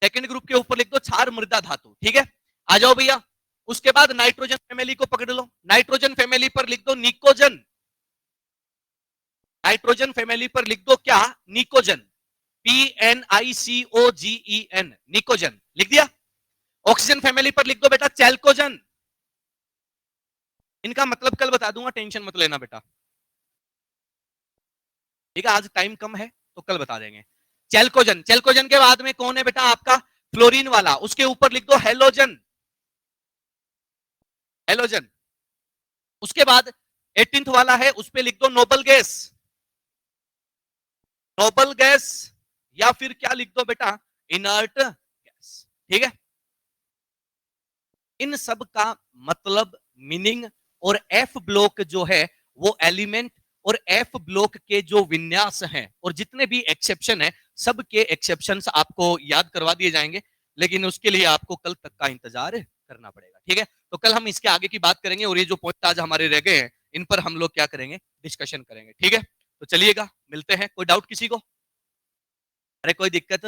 Speaker 1: सेकंड ग्रुप के ऊपर लिख दो क्षार मृदा धातु। ठीक है, आ जाओ भैया। उसके बाद नाइट्रोजन फैमिली को पकड़ लो, नाइट्रोजन फैमिली पर लिख दो निकोजन। नाइट्रोजन फैमिली पर लिख दो क्या? निकोजन, PNICOGEN, निकोजन लिख दिया। ऑक्सीजन फैमिली पर लिख दो बेटा चैल्कोजन। इनका मतलब कल बता दूंगा, टेंशन मत लेना बेटा। ठीक है, आज टाइम कम है तो कल बता देंगे। चैल्कोजन, चैल्कोजन के बाद में कौन है बेटा आपका? फ्लोरीन वाला, उसके ऊपर लिख दो हेलोजन, हेलोजन। उसके बाद 18th वाला है, उस पर लिख दो नोबल गैस, नोबल गैस, या फिर क्या लिख दो बेटा? Inert gas. ठीक है, इन सब का मतलब, मीनिंग, और एफ ब्लॉक जो है वो एलिमेंट, और एफ ब्लॉक के जो विन्यास हैं और जितने भी एक्सेप्शन है, सब के एक्सेप्शंस आपको याद करवा दिए जाएंगे। लेकिन उसके लिए आपको कल तक का इंतजार करना पड़ेगा। ठीक है, तो कल हम इसके आगे की बात करेंगे, और ये जो पॉइंट आज हमारे रह गए हैं इन पर हम लोग क्या करेंगे? डिस्कशन करेंगे। ठीक है, तो चलिएगा, मिलते हैं। कोई डाउट किसी को? अरे कोई दिक्कत,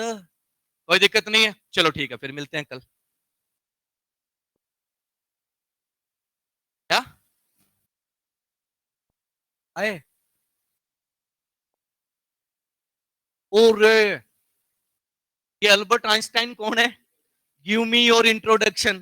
Speaker 1: कोई दिक्कत नहीं है, चलो ठीक है, फिर मिलते हैं कल। क्या आए? और ये अल्बर्ट आइंस्टाइन कौन है? Give me your introduction.